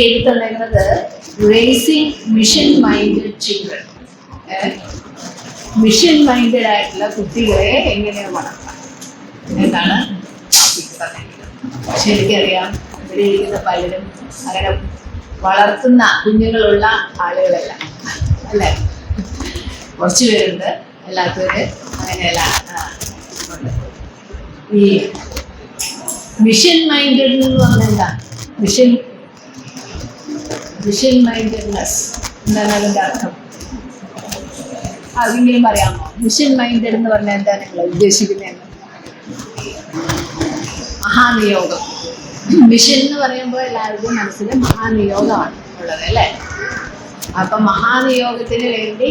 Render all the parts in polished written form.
എഴുതി തന്നിരുന്നത് raising mission minded children. Mission minded ആയിട്ടുള്ള കുട്ടികളെ എങ്ങനെയാണ് വളർത്താം എന്നാണ് പറഞ്ഞിരിക്കുന്നത്. പക്ഷെ എനിക്കറിയാം ഇവിടെ ഇരിക്കുന്ന പലരും അങ്ങനെ വളർത്തുന്ന കുഞ്ഞുങ്ങളുള്ള ആളുകളല്ല, അല്ലേ? കുറച്ച് പേരുണ്ട്, എല്ലാത്തവര് അങ്ങനെയല്ല. ഈ മിഷൻ മൈൻഡഡ് എന്ന് പറഞ്ഞാൽ എന്താ? മിഷൻ മൈൻഡഡ്നെസ് എന്താണ് അതിൻ്റെ അർത്ഥം? അതിനെയും പറയാമോ? മിഷൻ മൈൻഡഡ് എന്ന് പറഞ്ഞാൽ എന്താ നിങ്ങൾ ഉദ്ദേശിക്കുന്നത്? മഹാനിയോഗം. മിഷൻ എന്ന് പറയുമ്പോൾ എല്ലാവർക്കും മനസ്സിൽ മഹാനിയോഗമാണ് ഉള്ളത്, അല്ലേ? അപ്പം മഹാനിയോഗത്തിന് വേണ്ടി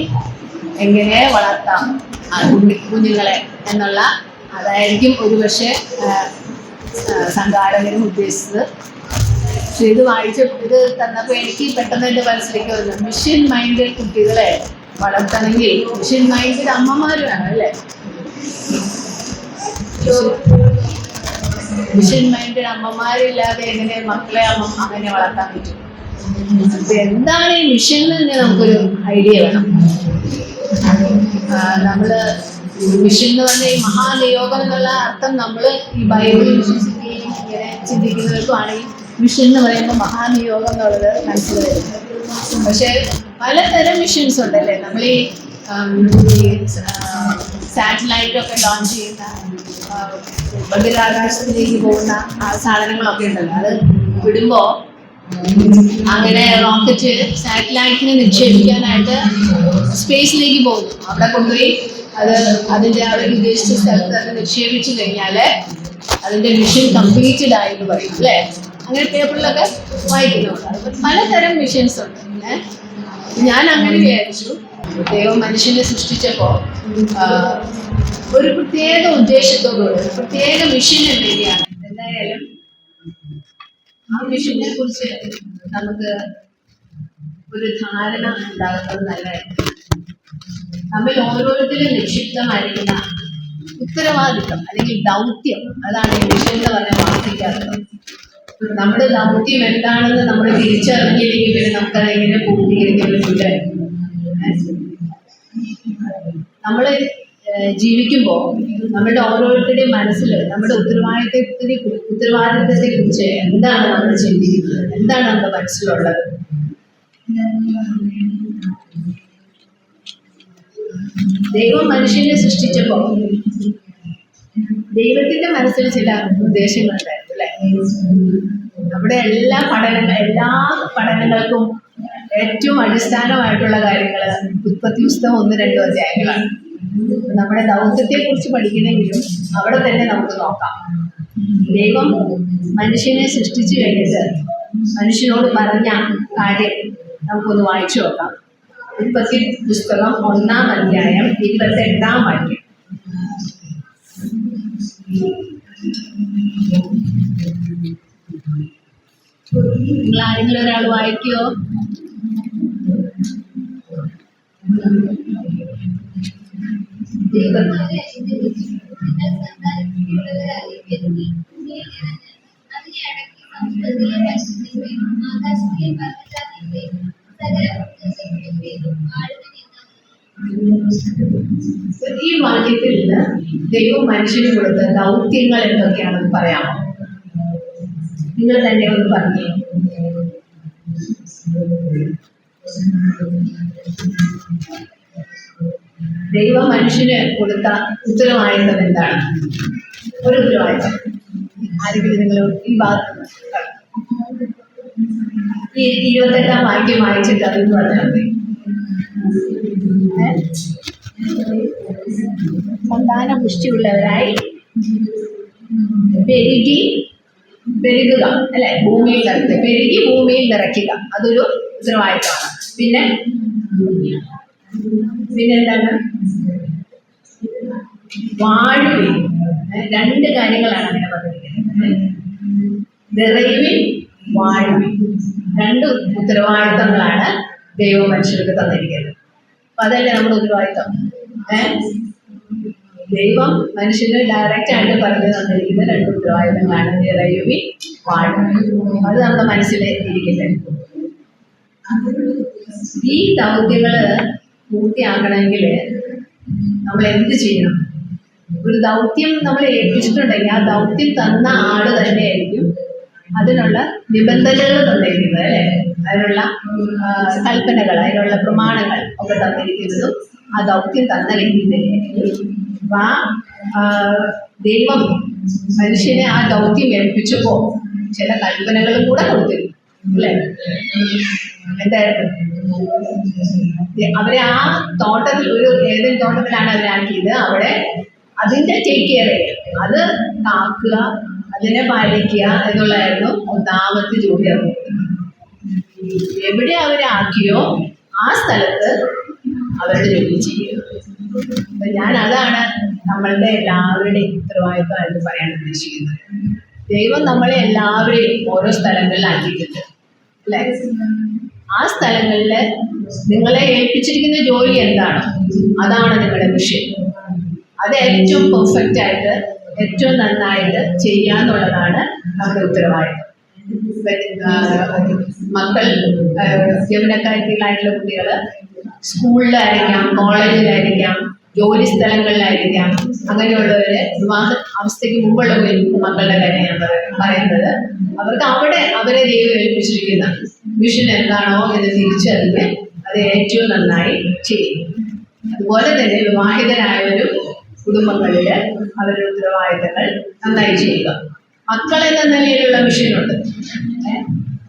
എങ്ങനെ വളർത്താം കുഞ്ഞുങ്ങളെ എന്നുള്ള അതായിരിക്കും ഒരുപക്ഷെ സംഘാടകരും ഉദ്ദേശിച്ചത്. പക്ഷെ ഇത് തന്നപ്പോൾ എനിക്ക് പെട്ടെന്ന് എൻ്റെ മനസ്സിലേക്ക് വന്നു, മിഷൻ മൈൻഡഡ് കുട്ടികളെ വളർത്തണമെങ്കിൽ മിഷൻ മൈൻഡഡ് അമ്മമാർ വേണം, അല്ലേ? മിഷൻ മൈൻഡഡ് അമ്മമാരില്ലാതെ എങ്ങനെ മക്കളെ അങ്ങനെ വളർത്താൻ പറ്റും? എന്താണ് ഈ മിഷൻ എന്ന് നമുക്കൊരു ഐഡിയ വേണം. നമ്മള് മിഷൻ എന്ന് പറഞ്ഞ ഈ മഹാനിയോഗം എന്നുള്ള അർത്ഥം നമ്മൾ ഈ ബൈബിളിൽ വിശ്വസിക്കുകയും ഇങ്ങനെ ചിന്തിക്കുന്നവർക്കുമാണെങ്കിൽ മിഷൻ എന്ന് പറയുമ്പോൾ മഹാനിയോഗം എന്നുള്ളത് മനസ്സിൽ വരുന്നത്. പക്ഷെ പലതരം മിഷൻസ് ഉണ്ടല്ലേ? നമ്മൾ ഈ സാറ്റലൈറ്റ് ഒക്കെ ലോഞ്ച് ചെയ്യുന്ന ബഹിരാകാശത്തിലേക്ക് പോകുന്ന സാധനങ്ങളൊക്കെ ഉണ്ടല്ലോ, അത് വിടുമ്പോൾ അങ്ങനെ റോക്കറ്റ് സാറ്റലൈറ്റിനെ നിക്ഷേപിക്കാനായിട്ട് സ്പേസിലേക്ക് പോകുന്നു. അവിടെ കൊണ്ടുപോയി അതിൻ്റെ അവർ ഉദ്ദേശിച്ച സ്ഥലത്ത് അത് നിക്ഷേപിച്ചു കഴിഞ്ഞാൽ അതിൻ്റെ മിഷൻ കംപ്ലീറ്റഡ് ആയി എന്ന് പറയും, അല്ലേ? അങ്ങനെ പേപ്പറിലൊക്കെ വായിക്കുന്നുണ്ട്. പലതരം മിഷൻസ് ഉണ്ട്. ഞാൻ അങ്ങനെ വിചാരിച്ചു, ദൈവം മനുഷ്യനെ സൃഷ്ടിച്ചപ്പോൾ ഒരു പ്രത്യേക ഉദ്ദേശത്തോടുകൂടി ഒരു പ്രത്യേക മിഷന് വേണ്ടിയാണ്. എന്തായാലും ആ മിഷനെ കുറിച്ച് നമുക്ക് ഒരു ധാരണ ഉണ്ടാകുന്നത് നല്ലതായിരിക്കും. നമ്മിൽ ഓരോരുത്തരും നിക്ഷിപ്തമായിരിക്കുന്ന ഉത്തരവാദിത്വം അല്ലെങ്കിൽ ദൗത്യം, അതാണ് ഈ മിഷൻ എന്ന് പറഞ്ഞാൽ വാർത്തിക്കാറുള്ളത്. നമ്മുടെ ദൗത്യം എന്താണെന്ന് നമ്മൾ തിരിച്ചറിഞ്ഞില്ലെങ്കിൽ പിന്നെ നമുക്കത് എങ്ങനെ പൂർത്തീകരിക്കാൻ പറ്റില്ല. നമ്മൾ ജീവിക്കുമ്പോൾ നമ്മളുടെ ഓരോരുത്തരുടെയും മനസ്സിൽ നമ്മുടെ ഉത്തരവാദിത്തത്തെ കുറിച്ച് എന്താണ് നമ്മൾ ചിന്തിക്കുന്നത്, എന്താണ് നമ്മുടെ മനസ്സിലുള്ളത്? ദൈവം മനുഷ്യനെ സൃഷ്ടിച്ചപ്പോൾ ദൈവത്തിന്റെ മനസ്സിൽ ചില ഉദ്ദേശങ്ങളുണ്ടായിരുന്നു, അല്ലെ? നമ്മുടെ എല്ലാ പഠനങ്ങൾക്കും ഏറ്റവും അടിസ്ഥാനമായിട്ടുള്ള കാര്യങ്ങൾ ഉൽപ്പത്തി പുസ്തകം 1-2 അധ്യായങ്ങളാണ്. നമ്മുടെ ദൗത്യത്തെ കുറിച്ച് പഠിക്കണമെങ്കിലും അവിടെ തന്നെ നമുക്ക് നോക്കാം. ദൈവം മനുഷ്യനെ സൃഷ്ടിച്ചു കഴിഞ്ഞിട്ട് മനുഷ്യനോട് പറഞ്ഞ കാര്യം നമുക്കൊന്ന് വായിച്ചു നോക്കാം. ഉൽപ്പത്തി പുസ്തകം 1-ാം അധ്യായം 28-ാം വാക്യം. നിങ്ങൾ ആരെങ്കിലും ഒരാൾ വായിക്കോ? ഈ വാക്യത്തിൽ നിന്ന് ദൈവം മനുഷ്യന് കൊടുത്ത ദൗത്യങ്ങൾ എന്തൊക്കെയാണെന്ന് പറയാമോ? നിങ്ങൾ തന്നെ ഒന്ന് പറഞ്ഞേ. ദൈവം മനുഷ്യന് കൊടുത്ത ഉത്തരവാദിത്തം എന്താണ്? ഒരു ഉത്തരവാദിത്തം ആരെങ്കിലും നിങ്ങൾ ഈ ഭാഗത്ത് ഈ 28-ാം വാക്യം വായിച്ചിട്ട് അതെന്ന് പറഞ്ഞാൽ മതി. സന്താന പുഷ്ടിയുള്ളവരായി പെരുകുക, അല്ലെ? ഭൂമിയിൽ നിറയ്ക്കുക, പെരുകി ഭൂമിയിൽ നിറയ്ക്കുക, അതൊരു ഉത്തരവാദിത്തമാണ്. പിന്നെ എന്താണ്? വാഴുവിൻ. 2 കാര്യങ്ങളാണ് അങ്ങനെ പറഞ്ഞിരിക്കുന്നത്. നിറയുവിൻ, വാഴുവിൻ. 2 ഉത്തരവാദിത്തങ്ങളാണ് ദൈവം മനുഷ്യർക്ക് തന്നിരിക്കുന്നത്. അപ്പൊ അതല്ലേ നമ്മുടെ ഉത്തരവാദിത്തം. ദൈവം മനുഷ്യന് ഡയറക്റ്റ് ആയിട്ട് പറഞ്ഞു തന്നിരിക്കുന്ന രണ്ട് ഉത്തരവാദിത്തങ്ങളാണ് നിറയുവി വാഴും. അത് നമ്മുടെ മനസ്സിൽ ഇരിക്കട്ടെ. ഈ ദൗത്യങ്ങള് പൂർത്തിയാക്കണമെങ്കിൽ നമ്മൾ എന്ത് ചെയ്യണം? ഒരു ദൗത്യം നമ്മൾ ഏൽപ്പിച്ചിട്ടുണ്ടെങ്കിൽ ആ ദൗത്യം തന്ന ആള് തന്നെയായിരിക്കും അതിനുള്ള നിബന്ധനകൾ തന്നിരിക്കുന്നത്, അല്ലെ? അതിനുള്ള കൽപ്പനകൾ, അതിനുള്ള പ്രമാണങ്ങൾ ഒക്കെ തന്നിരിക്കുന്നതും ആ ദൗത്യം തന്ന വ്യക്തി തന്നെയായിരിക്കും. അപ്പൊ ദൈവം മനുഷ്യനെ ആ ദൗത്യം ഏൽപ്പിച്ചപ്പോ ചില കൽപ്പനകളും കൂടെ കൊടുത്തിരുന്നു, അല്ലേ? എന്തായിരുന്നു? അവരെ ആ തോട്ടത്തിൽ, ഒരു ഏതെങ്കിലും തോട്ടത്തിലാണ് അവരാക്കിയത്. അവിടെ അതിന്റെ ടേക്ക് കെയർ ചെയ്യുക, അത് കാക്കുക, അതിനെ പാലിക്കുക എന്നുള്ളതായിരുന്നു ഒന്നാമത്തെ ജോലി. എവിടെ അവരാക്കിയോ ആ സ്ഥലത്ത് അവരുടെ ജോലി ചെയ്യുക. അപ്പൊ ഞാൻ അതാണ് നമ്മളുടെ എല്ലാവരുടെയും ഉത്തരവാദിത്വമായിട്ട് പറയാൻ ഉദ്ദേശിക്കുന്നത്. ദൈവം നമ്മളെ എല്ലാവരെയും ഓരോ സ്ഥലങ്ങളിലാക്കിയിട്ടുണ്ട്, അല്ലെ? ആ സ്ഥലങ്ങളിൽ നിങ്ങളെ ഏൽപ്പിച്ചിരിക്കുന്ന ജോലി എന്താണ്, അതാണ് നിങ്ങളുടെ വിഷയം. അത് ഏറ്റവും പെർഫെക്റ്റ് ആയിട്ട്, ഏറ്റവും നന്നായിട്ട് ചെയ്യാന്നുള്ളതാണ് നമ്മുടെ ഉത്തരവാദിത്വം. മക്കൾ, യൗവനക്കാരികളായിട്ടുള്ള കുട്ടികൾ സ്കൂളിലായിരിക്കാം, കോളേജിലായിരിക്കാം, ജോലി സ്ഥലങ്ങളിലായിരിക്കാം, അങ്ങനെയുള്ളവര് വിവാഹ അവസ്ഥയ്ക്ക് മുമ്പുള്ള മക്കളുടെ കാര്യം ഞാൻ പറയുന്നത്, അവർക്ക് അവിടെ അവരെ ദൈവം ഏൽപ്പിച്ചിരിക്കുന്ന മിഷൻ എന്താണോ എന്ന് തിരിച്ചറിഞ്ഞ് അത് ഏറ്റവും നന്നായി ചെയ്യും. അതുപോലെ തന്നെ വിവാഹിതരായവരും കുടുംബങ്ങളിൽ അവരുടെ ഉത്തരവാദിത്തങ്ങൾ നന്നായി ചെയ്യുക. മക്കൾ എന്ന നിലയിലുള്ള മിഷനുണ്ട്,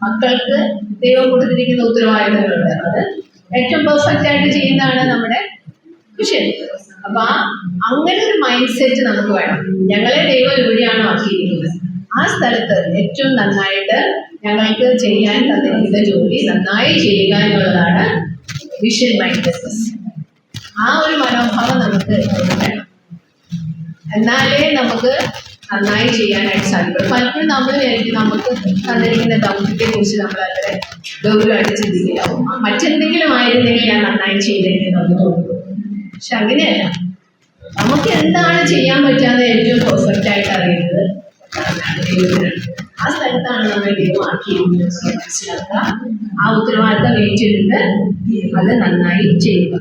മക്കൾക്ക് ദൈവം കൊടുത്തിരിക്കുന്ന ഉത്തരവാദിത്തങ്ങളുണ്ട്. അത് ഏറ്റവും പെർഫെക്റ്റ് ആയിട്ട് ചെയ്യുന്നതാണ് നമ്മുടെ മിഷൻ. അപ്പൊ അങ്ങനെ ഒരു മൈൻഡ് സെറ്റ് നമുക്ക് വേണം. ഞങ്ങളെ ദൈവം എവിടെയാണോ ആക്കിയിരിക്കുന്നത് ആ സ്ഥലത്ത് ഏറ്റവും നന്നായിട്ട് ഞങ്ങൾക്ക് ചെയ്യാൻ തന്നിരിക്കുന്ന ജോലി നന്നായി ചെയ്യുക എന്നുള്ളതാണ് വിഷൻ മൈൻഡ്നെസ്. ആ ഒരു മനോഭാവം നമുക്ക് വേണം. എന്നാലേ നമുക്ക് നന്നായി ചെയ്യാനായിട്ട് സാധിക്കും. പലപ്പോഴും നമ്മൾ നമുക്ക് തന്നിരിക്കുന്ന ദൗത്യത്തെ കുറിച്ച് നമ്മൾ അത്ര ഗൗരവമായിട്ട് ചിന്തിക്കില്ല. മറ്റെന്തെങ്കിലും ആയിരുന്നെങ്കിൽ ഞാൻ നന്നായി ചെയ്തേക്കുന്നത് തോന്നുന്നു. പക്ഷെ അങ്ങനെയല്ല, നമുക്ക് എന്താണ് ചെയ്യാൻ പറ്റാന്ന് ഏറ്റവും പെർഫെക്റ്റ് ആയിട്ട് അറിയുന്നത് ദൈവത്തിനാണ്. ആ സ്ഥലത്താണ് നമ്മൾ ദൈവം ആക്കിയിരിക്കുന്നത് മനസ്സിലാക്കുക. ആ ഉത്തരവാദിത്തം ഏറ്റെടുത്ത് അത് നന്നായി ചെയ്യുക.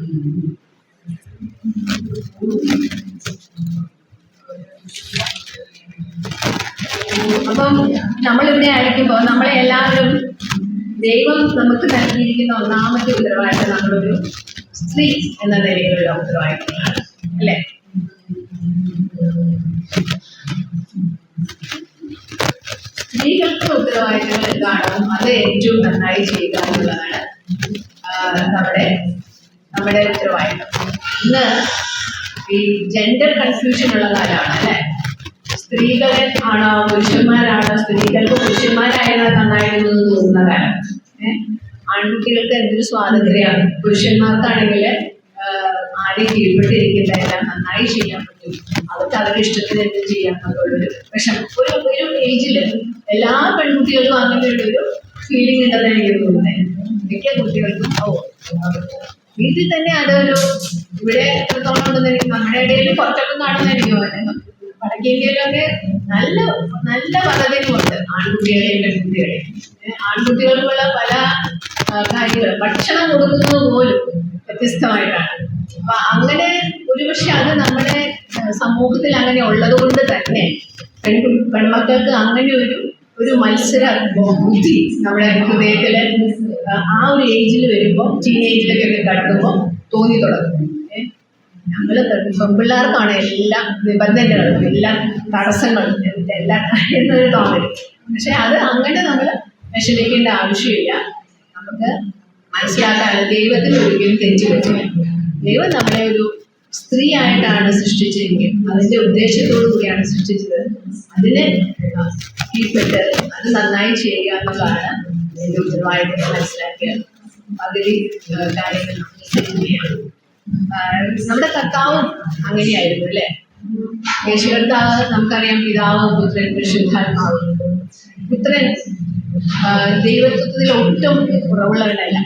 അപ്പം നമ്മളിവിടെ ആയിരിക്കുമ്പോൾ നമ്മളെ എല്ലാവരും ദൈവം നമുക്ക് നൽകിയിരിക്കുന്ന ഒന്നാമത്തെ ഉത്തരവാദിത്തം നമ്മളൊരു സ്ത്രീ എന്ന നിലയിലുള്ള ഉത്തരവാദിത്തങ്ങളാണ്, അല്ലേ? സ്ത്രീകൾക്ക് ഉത്തരവാദിത്തങ്ങൾ എന്താണോ അത് ഏറ്റവും നന്നായി ചെയ്യുക എന്നുള്ളതാണ് നമ്മുടെ ഉത്തരവാദിത്തം. ഇന്ന് ഈ ജെൻഡർ കൺഫ്യൂഷൻ ഉള്ള കാലമാണ്, അല്ലേ? സ്ത്രീകളെ ആണോ പുരുഷന്മാരാണോ, സ്ത്രീകൾക്ക് പുരുഷന്മാരായാലും നന്നായിരുന്നു തോന്നുന്ന കാലം. ആൺകുട്ടികൾക്ക് എന്തൊരു സ്വാതന്ത്ര്യമാണ്. പുരുഷന്മാർക്കാണെങ്കിൽ ആരെയും കീഴ്പ്പെട്ടിരിക്കില്ല, എല്ലാം നന്നായി ചെയ്യാൻ പറ്റും, അവർക്ക് അവരുടെ ഇഷ്ടത്തിന് എന്തും ചെയ്യാമെന്നുള്ളൊരു വിഷമം. ഒരു ഏജിൽ എല്ലാ പെൺകുട്ടികൾക്കും അങ്ങനെയുള്ളൊരു ഫീലിംഗ് ഉണ്ടെന്ന് എനിക്ക് തോന്നുന്നത്. മിക്ക കുട്ടികൾക്കും വീട്ടിൽ തന്നെ അതൊരു ഇവിടെ എത്രത്തോളം ഉണ്ടെന്ന് എനിക്ക്, നമ്മുടെ ഇടയിൽ കുറച്ചൊക്കെ കാണുന്ന എനിക്ക് തോന്നുന്നത്. വടക്കേ ഇന്ത്യയിലൊക്കെ നല്ല നല്ല പദ്ധതികളുണ്ട് ആൺകുട്ടികളെയും പെൺകുട്ടികളെയും. ആൺകുട്ടികൾക്കുള്ള പല കാര്യങ്ങൾ, ഭക്ഷണം കൊടുക്കുന്നത് പോലും വ്യത്യസ്തമായിട്ടാണ്. അപ്പൊ അങ്ങനെ ഒരുപക്ഷെ അത് നമ്മുടെ സമൂഹത്തിൽ അങ്ങനെ ഉള്ളത് കൊണ്ട് തന്നെ പെൺമക്കൾക്ക് അങ്ങനെ ഒരു മത്സര ബുദ്ധി നമ്മുടെ ഹൃദയത്തില് ആ ഒരു ഏജിൽ വരുമ്പോൾ, ടീനേജിലൊക്കെ കടക്കുമ്പോൾ തോന്നി തുടങ്ങും. ഞങ്ങള് പെൺപിള്ളേർക്കാണ് എല്ലാ നിബന്ധനകളും, എല്ലാ തടസ്സങ്ങളും, എല്ലാം എന്നൊരു തോന്നല്. പക്ഷെ അത് അങ്ങനെ നമ്മൾ വിഷമിക്കേണ്ട ആവശ്യമില്ല. നമുക്ക് മനസ്സിലാക്കാൻ ദൈവത്തിന് ഒരിക്കലും തെറ്റ് പറ്റില്ല. ദൈവം നമ്മളെ ഒരു സ്ത്രീ ആയിട്ടാണ് സൃഷ്ടിച്ചെങ്കിൽ അതിന്റെ ഉദ്ദേശത്തോടു കൂടിയാണ് സൃഷ്ടിച്ചത്. അതിനെ കീഴ്പ്പെട്ട് അത് നന്നായി ചെയ്യുക എന്നുള്ളതാണ് എൻ്റെ ഉത്തരവാദിത്തം. മനസ്സിലാക്കിയത് പകുതി കാര്യങ്ങൾ നമ്മൾ ചെയ്യണം. നമ്മുടെ കർത്താവും അങ്ങനെയായിരുന്നു, അല്ലേ? യേശുകർത്താവ് നമുക്കറിയാം, പിതാവും പുത്രൻ പരിശുദ്ധാത്മാവും. പുത്രൻ ദൈവത്വത്തിൽ ഒട്ടും കുറവുള്ളവനല്ല,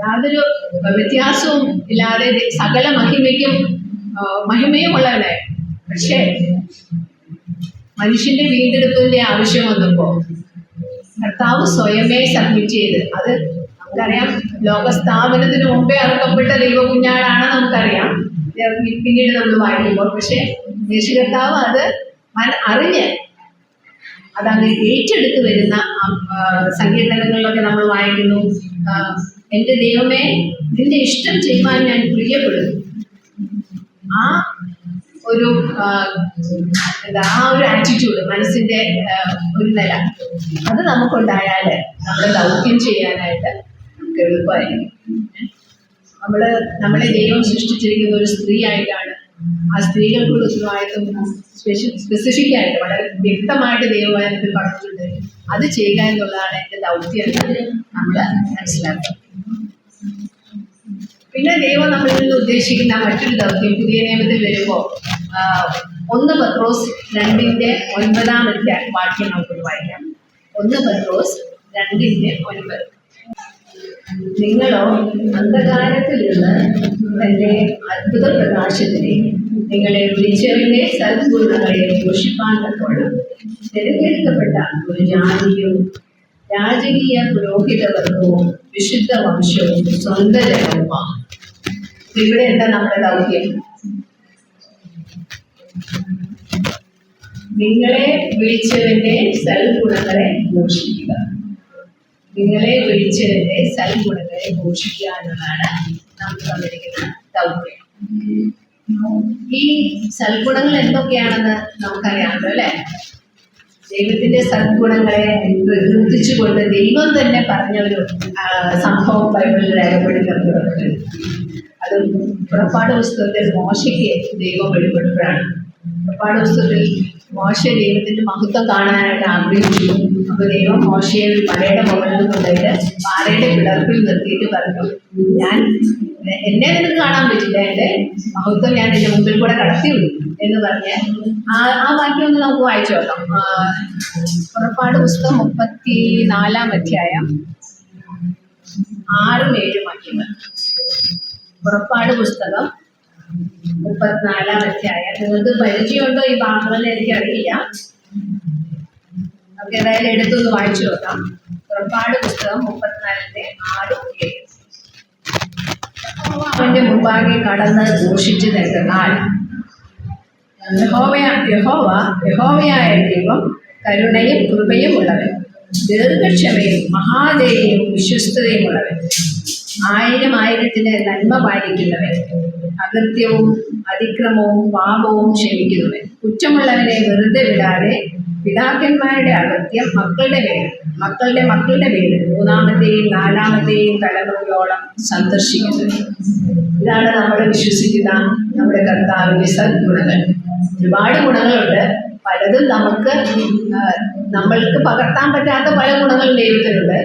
യാതൊരു വ്യത്യാസവും ഇല്ലാതെ സകല മഹിമയ്ക്കും മഹിമയുമുള്ളവനായി. പക്ഷേ മനുഷ്യന്റെ വീണ്ടെടുപ്പിന്റെ ആവശ്യം വന്നപ്പോൾ കർത്താവ് സ്വയമേ സബ്മിറ്റ് ചെയ്ത്, അത് നമുക്കറിയാം, ലോകസ്ഥാപനത്തിന് മുമ്പേ അറക്കപ്പെട്ട ദൈവകുഞ്ഞാടാണ് നമുക്കറിയാം, പിന്നീട് നമ്മൾ വായിക്കുമ്പോൾ. പക്ഷെ യേശു കർത്താവ് അത് അറിഞ്ഞ് അതങ്ങ് ഏറ്റെടുത്ത് വരുന്ന സങ്കീർത്തനങ്ങളിലൊക്കെ നമ്മൾ വായിക്കുന്നു, എൻ്റെ ദൈവമേ നിന്റെ ഇഷ്ടം ചെയ്യുവാൻ ഞാൻ പ്രിയപ്പെടുന്നു. ആ ഒരു ആറ്റിറ്റ്യൂഡ്, മനസ്സിന്റെ ഒരു നില, അത് നമുക്കുണ്ടായാൽ നമ്മുടെ ദൗത്യം ചെയ്യാനായിട്ട് നമുക്ക് എളുപ്പമായിരിക്കും. നമ്മളെ ദൈവം സൃഷ്ടിച്ചിരിക്കുന്ന ഒരു സ്ത്രീ ആയിട്ടാണ്. ആ സ്ത്രീകൾക്കുള്ള ഉത്തരവാദിത്വം സ്പെസിഫിക് ആയിട്ട് വളരെ വ്യക്തമായിട്ട് ദൈവവചനത്തിൽ പറഞ്ഞിട്ടുണ്ട്. അത് ചെയ്യുക എന്നുള്ളതാണ് എൻ്റെ ദൗത്യം എന്ന് നമ്മൾ മനസ്സിലാക്കുക. പിന്നെ ദൈവം നമ്മളിൽ നിന്ന് ഉദ്ദേശിക്കുന്ന മറ്റൊരു ദൗത്യം പുതിയ നിയമത്തിൽ വരുമ്പോൾ 1 പത്രോസ് 2:9 വാക്യം നമുക്കൊന്ന് വായിക്കാം. 1 പത്രോസ് 2:9. നിങ്ങളോ അന്ധകാരത്തിൽ നിന്ന് തന്റെ അത്ഭുത പ്രകാശത്തിനെ നിങ്ങളെ വിളിച്ചവന്റെ സദ്ഗുണങ്ങളെ ഘോഷിപ്പാൻ തക്കോണം തിരഞ്ഞെടുക്കപ്പെട്ട ഒരു രാജകീയ പുരോഹിതവർഗവും വിശുദ്ധ വംശവും സ്വന്തം ജനവുമാണ്. ഇവിടെ എന്താ നമ്മുടെ ദൗത്യം? നിങ്ങളെ വിളിച്ചവന്റെ സൽഗുണങ്ങളെ ഘോഷിക്കുക. നിങ്ങളെ വിളിച്ചവന്റെ സൽഗുണങ്ങളെ ഘോഷിക്കുക എന്നതാണ് നമുക്ക് തന്നിരിക്കുന്ന ദൗത്യം. ഈ സൽഗുണങ്ങൾ എന്തൊക്കെയാണെന്ന് നമുക്കറിയാമല്ലോ അല്ലെ? ദൈവത്തിന്റെ സദ്ഗുണങ്ങളെ പ്രകീർത്തിച്ചുകൊണ്ട് ദൈവം തന്നെ പറഞ്ഞ ഒരു സംഭവം ബൈബിളിൽ രേഖപ്പെടുത്തപ്പെടുന്നുണ്ട്. അത് പുറപ്പാട് പുസ്തകത്തിൽ മോശയ്ക്ക് ദൈവം വെളിപ്പെടുമ്പോഴാണ്. പുറപ്പാട് പുസ്തകത്തിൽ മോശ ദൈവത്തിന്റെ മഹത്വം കാണാനായിട്ട് ആഗ്രഹിച്ചു. അപ്പൊ ദൈവം മോശയെ ഒരു മലയുടെ മുകളിൽ കൊണ്ടുപോയിട്ട് പാറയുടെ പിളർപ്പിൽ നിർത്തിയിട്ട് പറഞ്ഞു, എന്നെ നിനക്ക് കാണാൻ പറ്റില്ല, എൻ്റെ മഹത്വം ഞാൻ എൻ്റെ മുമ്പിൽ കൂടെ കടത്തി വിടും എന്ന് പറഞ്ഞ് ആ വാക്യം ഒന്ന് നമുക്ക് വായിച്ചു നോക്കാം. പുറപ്പാട് പുസ്തകം 34-ാം അധ്യായം 6-7 വാക്യങ്ങൾ. പുറപ്പാട് പുസ്തകം 34-ാം അധ്യായം. നിങ്ങൾക്ക് പരിചയമുണ്ടോ ഈ ഭാഗങ്ങളിൽ? എനിക്കറിയില്ല. നമുക്ക് ഏതായാലും എടുത്തൊന്ന് വായിച്ചു നോക്കാം. പുറപ്പാട് പുസ്തകം 34-6-7. അവന്റെ മുമ്പാകെ കടന്ന് ഘോഷിച്ചു നിൽക്കുന്നാൽ യഹോവയായ ദൈവം കരുണയും കൃപയും ഉള്ളവൻ, ദീർഘക്ഷമയും മഹാദയയും വിശ്വസ്തതയും ഉള്ളവൻ, 1000-1000 നന്മ പാലിക്കുന്നവൻ, അകൃത്യവും അതിക്രമവും പാപവും ക്ഷമിക്കുന്നവൻ, കുറ്റമുള്ളവനെ വെറുതെ വിടാതെ പിതാക്കന്മാരുടെ അകൃത്യം മക്കളുടെ പേരിൽ 3-ാമത്തെയും 4-ാമത്തെയും തലമുറയോളം സന്ദർശിക്കുന്നത്. ഇതാണ് നമ്മൾ വിശ്വസിക്കുന്ന നമ്മുടെ കർത്താവിന്റെ സദ്ഗുണങ്ങൾ. ഒരുപാട് ഗുണങ്ങളുണ്ട്. പലതും നമ്മൾക്ക് പകർത്താൻ പറ്റാത്ത പല ഗുണങ്ങളും ദൈവത്തിലുണ്ട്.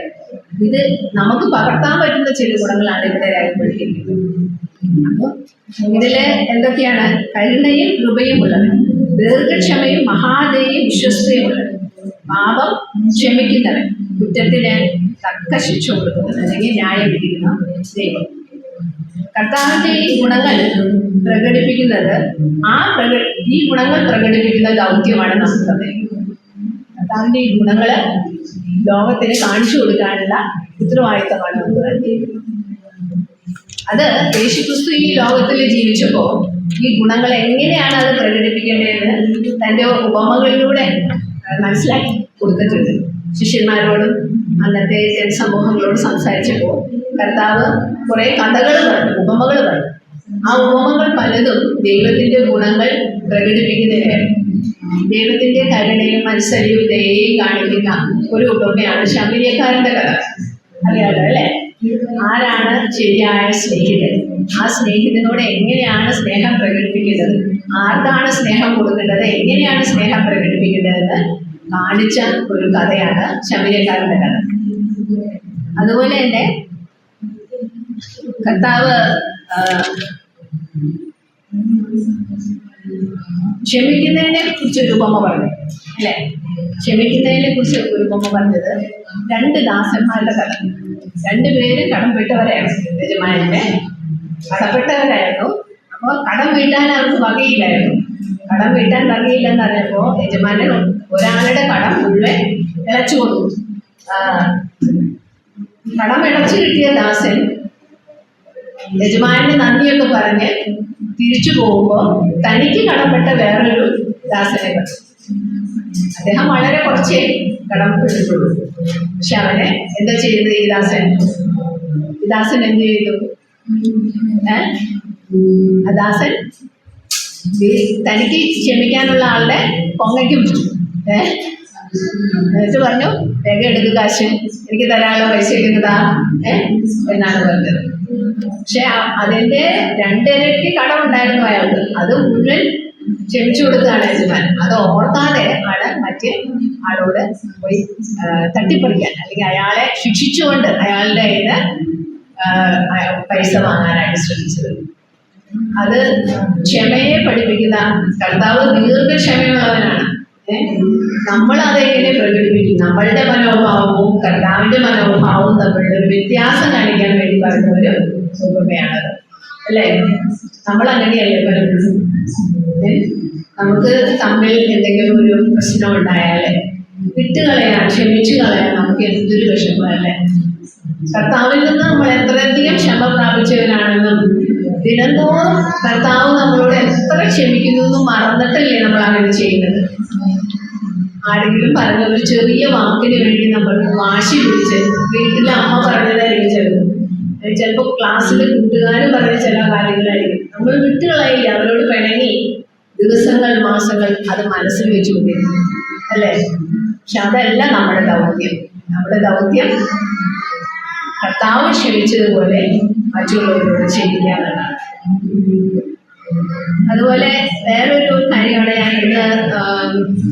ഇത് നമുക്ക് പകർത്താൻ പറ്റുന്ന ചില ഗുണങ്ങളാണ് ഇവിടെ രേഖപ്പെടുത്തിയിരിക്കുന്നത്. അപ്പോൾ ഇതില് എന്തൊക്കെയാണ്? കരുണയും കൃപയും ഉള്ളവൻ, ദീർഘക്ഷമയും മഹാദയയും വിശ്വസ്തയും ഉള്ളവൻ, പാപം ക്ഷമിക്കുന്നവൻ, കുറ്റത്തിന് തക്ക ശിക്ഷ കൊടുക്കുന്നത്, അല്ലെങ്കിൽ ന്യായം വിധിക്കുന്ന ദൈവം. കർത്താവിന്റെ ഈ ഗുണങ്ങൾ പ്രകടിപ്പിക്കുന്നത് ഈ ഗുണങ്ങൾ പ്രകടിപ്പിക്കുന്ന ദൗത്യമാണ് നമുക്ക് തന്നിരിക്കുന്നത്. കർത്താവിന്റെ ഈ ഗുണങ്ങൾ ലോകത്തിന് കാണിച്ചു കൊടുക്കാനുള്ള ഉത്തരവാദിത്തമാണ് നമുക്ക് നൽകിയിരിക്കുന്നത്. അത് യേശുക്രിസ്തു ഈ ലോകത്തിൽ ജീവിച്ചപ്പോൾ ഈ ഗുണങ്ങൾ എങ്ങനെയാണ് അത് പ്രകടിപ്പിക്കേണ്ടതെന്ന് തൻ്റെ ഉപമകളിലൂടെ മനസ്സിലാക്കി കൊടുത്തിട്ടുണ്ട്. ശിഷ്യന്മാരോടും അന്നത്തെ ജനസമൂഹങ്ങളോട് സംസാരിച്ചപ്പോൾ കർത്താവ് കുറെ കഥകൾ പറഞ്ഞു, ഉപമകൾ പറഞ്ഞു. ആ ഉപമകൾ പലതും ദൈവത്തിന്റെ ഗുണങ്ങൾ പ്രകടിപ്പിക്കുന്നതിന്, ദൈവത്തിന്റെ കരുണയും മത്സരയും ദയയും കാണിക്കുന്ന ഒരു ഉപമയാണ് ശമര്യക്കാരന്റെ കഥ. അറിയാലോ അല്ലെ? ആരാണ് ശരിയായ സ്നേഹിതൻ? ആ സ്നേഹിതനോട് എങ്ങനെയാണ് സ്നേഹം പ്രകടിപ്പിക്കേണ്ടത്, ആർക്കാണ് സ്നേഹം കൊടുക്കേണ്ടത്, എങ്ങനെയാണ് സ്നേഹം പ്രകടിപ്പിക്കേണ്ടതെന്ന് കാണിച്ച ഒരു കഥയാണ് ശമര്യക്കാരന്റെ കഥ. അതുപോലെ തന്നെ കർത്താവ് ക്ഷമിക്കുന്നതിനെ കുറിച്ച് ഒരു ഉപമ പറഞ്ഞു അല്ലെ? ക്ഷമിക്കുന്നതിനെ കുറിച്ച് ഒരു ഉപമ പറഞ്ഞത് 2 ദാസന്മാരുടെ കഥ. 2 പേരും കടംപെട്ടവരായിരുന്നു. യജമാനന്റെ കടപ്പെട്ടവരായിരുന്നു. അപ്പോൾ കടം വീട്ടാൻ അവർക്ക് വകയില്ലായിരുന്നു. കടം വീട്ടാൻ വകയില്ലെന്ന് പറഞ്ഞപ്പോൾ യജമാനൻ ഒരാളുടെ കടം മുഴുവൻ ഇളച്ചു കൊടുത്തു. കടം ഇളച്ചു കിട്ടിയ ദാസൻ യജമാനന് നന്ദിയൊക്കെ പറഞ്ഞ് തിരിച്ചു പോകുമ്പോൾ തനിക്ക് കടപ്പെട്ട വേറൊരു ദാസനെ കണ്ടു. അദ്ദേഹം വളരെ കുറച്ചേ കടപ്പെട്ടിട്ടുള്ളൂ. പക്ഷെ അവനെ എന്താ ചെയ്തത് ഈ ദാസൻ എന്ത് ചെയ്തു? ആ ദാസൻ തനിക്ക് ക്ഷമിക്കാനുള്ള ആളുടെ പൊങ്ങയ്ക്ക് പിടിച്ചു. എന്നിട്ട് പറഞ്ഞു, വേഗം എടുക്കുക കാശ്, എനിക്ക് തരാനുള്ള പൈസ എടുക്കുന്നതാ എന്നാണ് പറഞ്ഞത്. പക്ഷെ അതിന്റെ 2 ഇരട്ടി കടമുണ്ടായിരുന്നു അയാൾക്ക്. അത് മുഴുവൻ ക്ഷമിച്ചു കൊടുക്കുകയാണ് യജമാൻ. അത് ഓർക്കാതെ ആണ് മറ്റേ ആളോട് പോയി തട്ടിപ്പറിക്കാൻ, അല്ലെങ്കിൽ അയാളെ ശിക്ഷിച്ചുകൊണ്ട് അയാളുടെ കയ്യിൽ പൈസ വാങ്ങാനായിട്ട് ശ്രമിച്ചത്. അത് ക്ഷമയെ പഠിപ്പിക്കുന്ന കർത്താവ് ദീർഘക്ഷമയുള്ളവനാണ്. നമ്മൾ അതെങ്ങനെ പ്രകടിപ്പിക്കും? നമ്മളുടെ മനോഭാവവും കർത്താവിന്റെ മനോഭാവവും തമ്മിലുള്ള ഒരു വ്യത്യാസം കാണിക്കാൻ വേണ്ടി പറഞ്ഞ ഒരു ഉപമയാണത്, അല്ലേ? നമ്മൾ അങ്ങനെയല്ലേ പലപ്പോഴും നമുക്ക് തമ്മിൽ എന്തെങ്കിലും ഒരു പ്രശ്നം ഉണ്ടായാലേ വിട്ടുകളയാൻ, ക്ഷമിച്ചു കളയാൻ നമുക്ക് എന്തൊരു വിഷമമല്ലേ? കർത്താവിൽ നിന്ന് നമ്മൾ എത്രയധികം ക്ഷമ പ്രാപിച്ചവരാണെന്നും ദിനംതോറും കർത്താവ് നമ്മളോട് എത്ര ക്ഷമിക്കുന്നു എന്നും മറന്നിട്ടല്ലേ നമ്മൾ അങ്ങനെ ചെയ്യുന്നത്. ആരെങ്കിലും പറഞ്ഞ ഒരു ചെറിയ വാക്കിന് വേണ്ടി നമ്മൾ വാശി പിടിച്ച്, വീട്ടിലെ അമ്മ പറഞ്ഞതായിരിക്കും ചിലപ്പോൾ ക്ലാസ്സിലെ കൂട്ടുകാർ പറഞ്ഞ ചില കാര്യങ്ങളായിരിക്കും നമ്മൾ വിട്ടുകളയില്ല, അവരോട് പിണങ്ങി ദിവസങ്ങൾ മാസങ്ങൾ അത് മനസ്സിൽ വെച്ചുകൊണ്ടിരിക്കും, അല്ലേ? പക്ഷെ അതല്ല നമ്മുടെ ദൗത്യം. നമ്മുടെ ദൗത്യം കർത്താവ് ക്ഷമിച്ചതുപോലെ മറ്റുള്ളവരോട് ക്ഷമിക്കാനാണ്. അതുപോലെ വേറൊരു കാര്യമാണ് ഞാൻ ഇന്ന്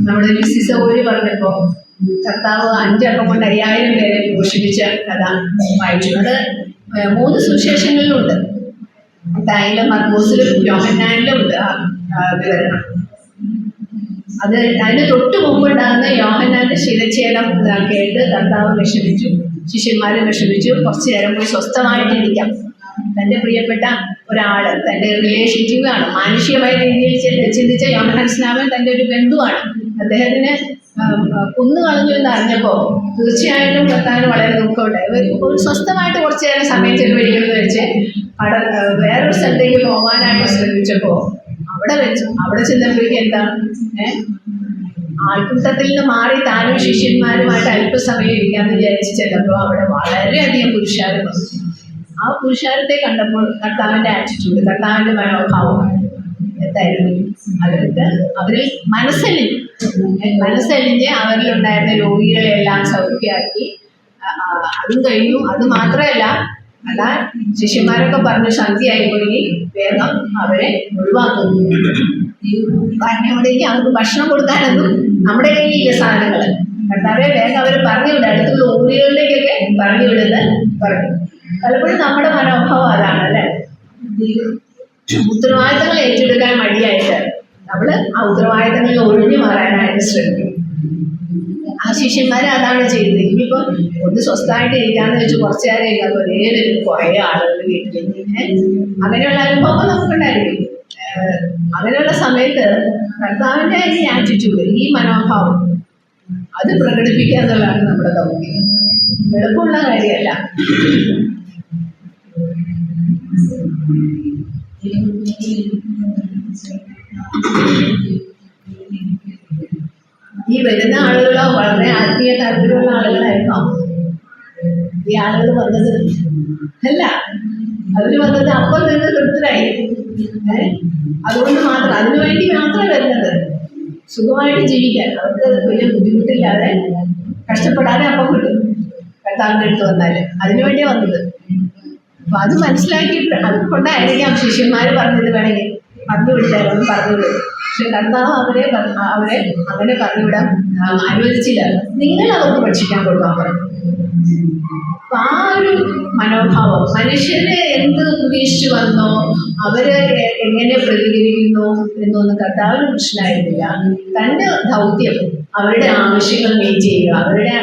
നമ്മുടെ ലിസി സൗകര്യം പറഞ്ഞപ്പോൾ കർത്താവ് 5 അപ്പം കൊണ്ട് 5000 പേരെ പോഷിപ്പിച്ച കഥ വായിച്ചു. അത് 3 സുവിശേഷങ്ങളിലുണ്ട്. മത്തായിലും മർക്കോസിലും യോഹന്നാനിലും ഉണ്ട് ആ വിവരണം. അതിന് തൊട്ട് മുമ്പുണ്ടാകുന്ന യോഹന്നാന്റെ ശിരച്ഛേദം കേട്ട് കർത്താവ് വിഷമിച്ചു, ശിഷ്യന്മാരെ വിഷമിച്ചു. കുറച്ചു നേരം പോയി സ്വസ്ഥമായിട്ടിരിക്കാം. തൻ്റെ പ്രിയപ്പെട്ട ഒരാള്, തൻ്റെ റിലേഷൻഷിപ്പാണ്, മാനുഷികമായ രീതിയിൽ ചിന്തിച്ച യോഹന്നാൻ സ്നാപകൻ തൻ്റെ ഒരു ബന്ധുവാണ്. അദ്ദേഹത്തിന് കുന്നുകളഞ്ഞു എന്ന് അറിഞ്ഞപ്പോൾ തീർച്ചയായിട്ടും കർത്താവിന് വളരെ ദുഃഖമുണ്ടായി. ഒരു സ്വസ്ഥമായിട്ട് കുറച്ചു നേരം സമയം ചെലവഴിക്കണമെന്ന് വെച്ച് വേറൊരു സ്ഥലത്തേക്ക് പോകാനായിട്ട് ശ്രമിച്ചപ്പോൾ അവിടെ ചെന്നപ്പോഴേക്കും എന്താ ആൾക്കൂട്ടത്തിൽ നിന്ന് മാറി താനും ശിഷ്യന്മാരുമായിട്ട് അല്പസമയം ഇരിക്കാമെന്ന് വിചാരിച്ച് ചെന്നപ്പോൾ അവിടെ വളരെയധികം പുരുഷാരം വന്നു. ആ പുരുഷാരത്തെ കണ്ടപ്പോൾ കർത്താവിൻ്റെ ആറ്റിറ്റ്യൂഡ്, കർത്താവിൻ്റെ മനോഭാവം എന്തായിരുന്നു? അവരിൽ മനസ്സലിഞ്ഞ് അവരിലുണ്ടായിരുന്ന രോഗികളെല്ലാം സൗഖ്യമാക്കി. അതും കഴിഞ്ഞു. അത് മാത്രമല്ല, അതാ ശിഷ്യന്മാരൊക്കെ പറഞ്ഞു സന്ധ്യയായിപ്പോയി, വേഗം അവരെ ഒഴിവാക്കുന്നു. കാരണം അവിടേക്ക് അവർക്ക് ഭക്ഷണം കൊടുക്കാനൊന്നും നമ്മുടെ കയ്യിലില്ല സാധനങ്ങൾ. കർത്താവെ വേഗം അവർ പറഞ്ഞു വിടുക, അടുത്തുള്ള ഊരുകളിലേക്കൊക്കെ പറഞ്ഞു വിടുന്നത് പറഞ്ഞു. പലപ്പോഴും നമ്മുടെ മനോഭാവം അതാണ്, അല്ലേ? ഉത്തരവാദിത്തങ്ങൾ ഏറ്റെടുക്കാൻ മടിയായിട്ട് നമ്മൾ ആ ഉത്തരവാദിത്തങ്ങളിൽ ഒഴിഞ്ഞു മാറാനായിട്ട് ശ്രമിക്കും. ആ ശിഷ്യന്മാരെ അതാണ് ചെയ്തത്. ഇനിയിപ്പോൾ ഒന്ന് സ്വസ്ഥമായിട്ട് ഇരിക്കാന്ന് വെച്ച് കുറച്ചു നേരം ഇല്ലാത്ത കുറേ ആളുകൾ വീട്ടിൽ അങ്ങനെയുള്ള അനുഭവം നമുക്കുണ്ടായിരിക്കും. അങ്ങനെയുള്ള സമയത്ത് കർത്താവിൻ്റെ ഈ ആറ്റിറ്റ്യൂഡ്, ഈ മനോഭാവം അത് പ്രകടിപ്പിക്കുക എന്നുള്ളതാണ് നമ്മുടെ ദൗത്യം. എളുപ്പമുള്ള കാര്യമല്ല. ഈ വരുന്ന ആളുകളോ വളരെ ആത്മീയ താല്പര്യമുള്ള ആളുകളായിരുന്നോ ഈ ആളുകൾ വന്നത്? അല്ല, അവർ വന്നത് അപ്പം തന്നെ തൃപ്തരായി. അതുകൊണ്ട് മാത്രം, അതിനുവേണ്ടി മാത്രം വരുന്നത് സുഖമായിട്ട് ജീവിക്കാൻ, അവർക്ക് വലിയ ബുദ്ധിമുട്ടില്ലാതെ കഷ്ടപ്പെടാതെ അപ്പം കിട്ടും കർത്താവിൻ്റെ അടുത്ത് വന്നാൽ. അതിനുവേണ്ടിയാണ് വന്നത്. അപ്പം അത് മനസ്സിലാക്കിയിട്ട് അതുകൊണ്ടായിരിക്കാം ശിഷ്യന്മാർ പറഞ്ഞത് വേണമെങ്കിൽ പറഞ്ഞു വിട്ടാലും പറഞ്ഞു വിടും. പക്ഷെ കർത്താവ് അവരെ അങ്ങനെ പറഞ്ഞുവിടാൻ അനുവദിച്ചില്ല. നിങ്ങൾ അവർക്ക് ഭക്ഷിക്കാൻ കൊടുക്കാൻ പറഞ്ഞു. അപ്പം ആ ഒരു മനോഭാവം, മനുഷ്യരെ എന്ത് പ്രതീക്ഷിച്ചു വന്നോ അവര് എങ്ങനെ പ്രതികരിക്കുന്നു എന്നൊന്നും കർത്താവിന് പ്രശ്നമായിരുന്നില്ല. തൻ്റെ ദൗത്യം അവരുടെ ആവശ്യങ്ങൾ മീറ്റ് ചെയ്യുക, അവരുടെ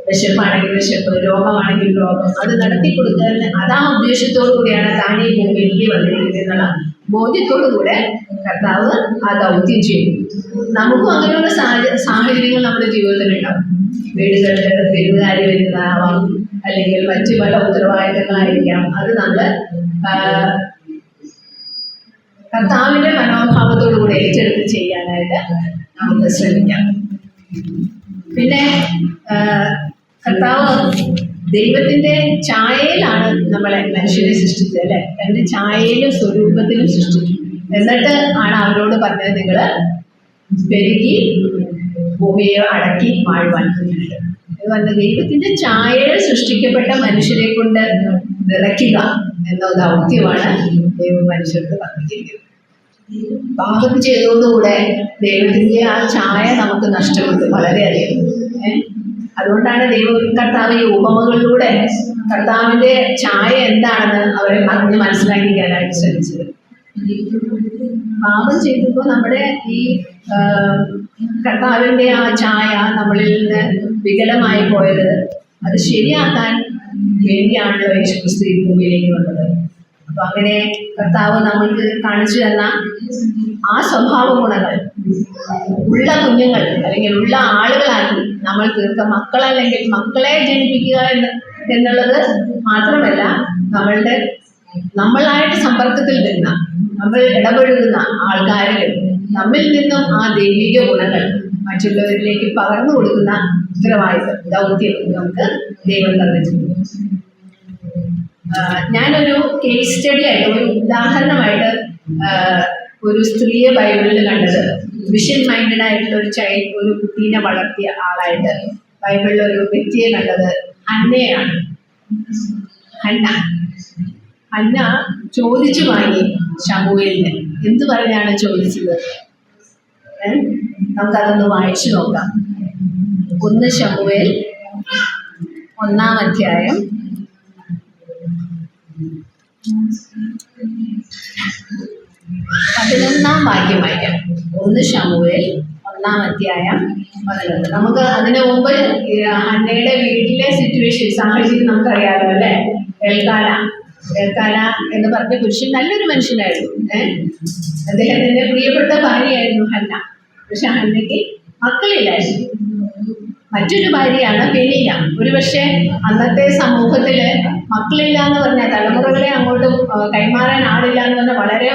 വിശപ്പാണെങ്കിൽ വിശപ്പ്, രോഗമാണെങ്കിൽ രോഗം, അത് നടത്തി കൊടുക്കുക. അതാ ഉദ്ദേശത്തോടു കൂടിയാണ് താൻ ഈ ഭൂമിയിലേക്ക് വന്നിരിക്കുന്നത് എന്നുള്ള ബോധ്യത്തോടുകൂടെ കർത്താവ് ആ ദൗത്യം ചെയ്യും. നമുക്കും അങ്ങനെയുള്ള സാഹചര്യങ്ങൾ നമ്മുടെ ജീവിതത്തിൽ ഉണ്ടാവും. വീടുകളിൽ പെരുകാരി വരുന്നതാവാം, അല്ലെങ്കിൽ മറ്റു പല ഉത്തരവാദിത്തങ്ങളായിരിക്കാം. അത് നമ്മൾ കർത്താവിന്റെ മനോഭാവത്തോടുകൂടി ഏറ്റെടുത്ത് ചെയ്യാനായിട്ട് നമുക്ക് ശ്രമിക്കാം. പിന്നെ കർത്താവ് ദൈവത്തിന്റെ ഛായയിലാണ് നമ്മളെ മനുഷ്യനെ സൃഷ്ടിച്ചത് അല്ലെ. തന്റെ ഛായയിലും സ്വരൂപത്തിലും സൃഷ്ടിച്ചു. എന്നിട്ട് ആണ് അവരോട് പറഞ്ഞത്, നിങ്ങൾ പെരുകി ഭൂമിയെ അടക്കി വാഴുവാൻ. ഇത് പറഞ്ഞ ദൈവത്തിന്റെ ഛായയിൽ സൃഷ്ടിക്കപ്പെട്ട മനുഷ്യരെ കൊണ്ട് നിറയ്ക്കുക എന്ന ദൗത്യമാണ് ദൈവം മനുഷ്യർക്ക് പറഞ്ഞിരിക്കുന്നത്. പാപം ചെയ്തതോടുകൂടെ ദൈവത്തിന്റെ ആ ഛായ നമുക്ക് നഷ്ടപ്പെട്ടു വളരെയധികം. അതുകൊണ്ടാണ് കർത്താവ് ഈ ഉപമകളിലൂടെ കർത്താവിന്റെ ഛായ എന്താണെന്ന് അവരെ പറഞ്ഞ് മനസ്സിലാക്കിക്കാനായിട്ട് ശ്രമിച്ചത്. പാപം ചെയ്തപ്പോൾ നമ്മുടെ ഈ കർത്താവിന്റെ ആ ഛായ നമ്മളിൽ നിന്ന് വികലമായി പോയത്, അത് ശരിയാക്കാൻ വേണ്ടിയാണല്ലോ യേശുക്രിസ്തു ഈ ഭൂമിയിലേക്ക് വന്നത്. അപ്പൊ അങ്ങനെ കർത്താവ് നമ്മൾക്ക് കാണിച്ചു തന്ന ആ സ്വഭാവ ഗുണങ്ങൾ ഉള്ള കുഞ്ഞുങ്ങൾ അല്ലെങ്കിൽ ഉള്ള ആളുകളാക്കി നമ്മൾ തീർക്ക. മക്കളല്ലെങ്കിൽ മക്കളെ ജനിപ്പിക്കുക എന്നുള്ളത് മാത്രമല്ല, നമ്മളായിട്ട് സമ്പർക്കത്തിൽ വരുന്ന, നമ്മൾ ഇടപഴകുന്ന ആൾക്കാരിലും നമ്മിൽ നിന്നും ആ ദൈവിക ഗുണങ്ങൾ മറ്റുള്ളവരിലേക്ക് പകർന്നു കൊടുക്കുന്ന ഉത്തരവാദിത്വം, ദൗത്യം നമുക്ക് ദൈവം തന്നിട്ടുണ്ട്. ഞാനൊരു കേസ് സ്റ്റഡി ആയിട്ട്, ഒരു ഉദാഹരണമായിട്ട് ഒരു സ്ത്രീയെ ബൈബിളിൽ കണ്ടത്, വിഷൻ മൈൻഡഡ് ആയിട്ടുള്ള ഒരു കുട്ടീനെ വളർത്തിയ ആളായിട്ട് ബൈബിളിൽ ഒരു വ്യക്തിയെ കണ്ടത് ഹന്നയാണ്. ഹന്ന ചോദിച്ചു വാങ്ങി ശമൂവേലിനെ. എന്ത് പറഞ്ഞാണ് ചോദിച്ചത്? നമുക്കതൊന്ന് വായിച്ചു നോക്കാം. 1 ശമൂവേൽ 1-ാം അധ്യായം 11-ാം വാക്യം വായിക്കാം. 1 ശമൂവേൽ 1-ാം അധ്യായം 11. നമുക്ക് അതിനു മുമ്പ് ഹന്നയുടെ വീട്ടിലെ സിറ്റുവേഷൻ, സാഹചര്യം നമുക്കറിയാലോ അല്ലേ. എൽക്കാന എന്ന് പറഞ്ഞ പുരുഷൻ നല്ലൊരു മനുഷ്യനായിരുന്നു. അദ്ദേഹത്തിന്റെ പ്രിയപ്പെട്ട ഭാര്യയായിരുന്നു ഹന്ന. പക്ഷെ ഹന്നയ്ക്ക് മക്കളില്ലായിരുന്നു. മറ്റൊരു ഭാര്യയാണ് പെനീന. ഒരുപക്ഷെ അന്നത്തെ സമൂഹത്തില് മക്കളില്ല എന്ന് പറഞ്ഞാൽ, തലമുറകളെ അങ്ങോട്ട് കൈമാറാൻ ആളില്ല എന്ന് പറഞ്ഞാൽ വളരെ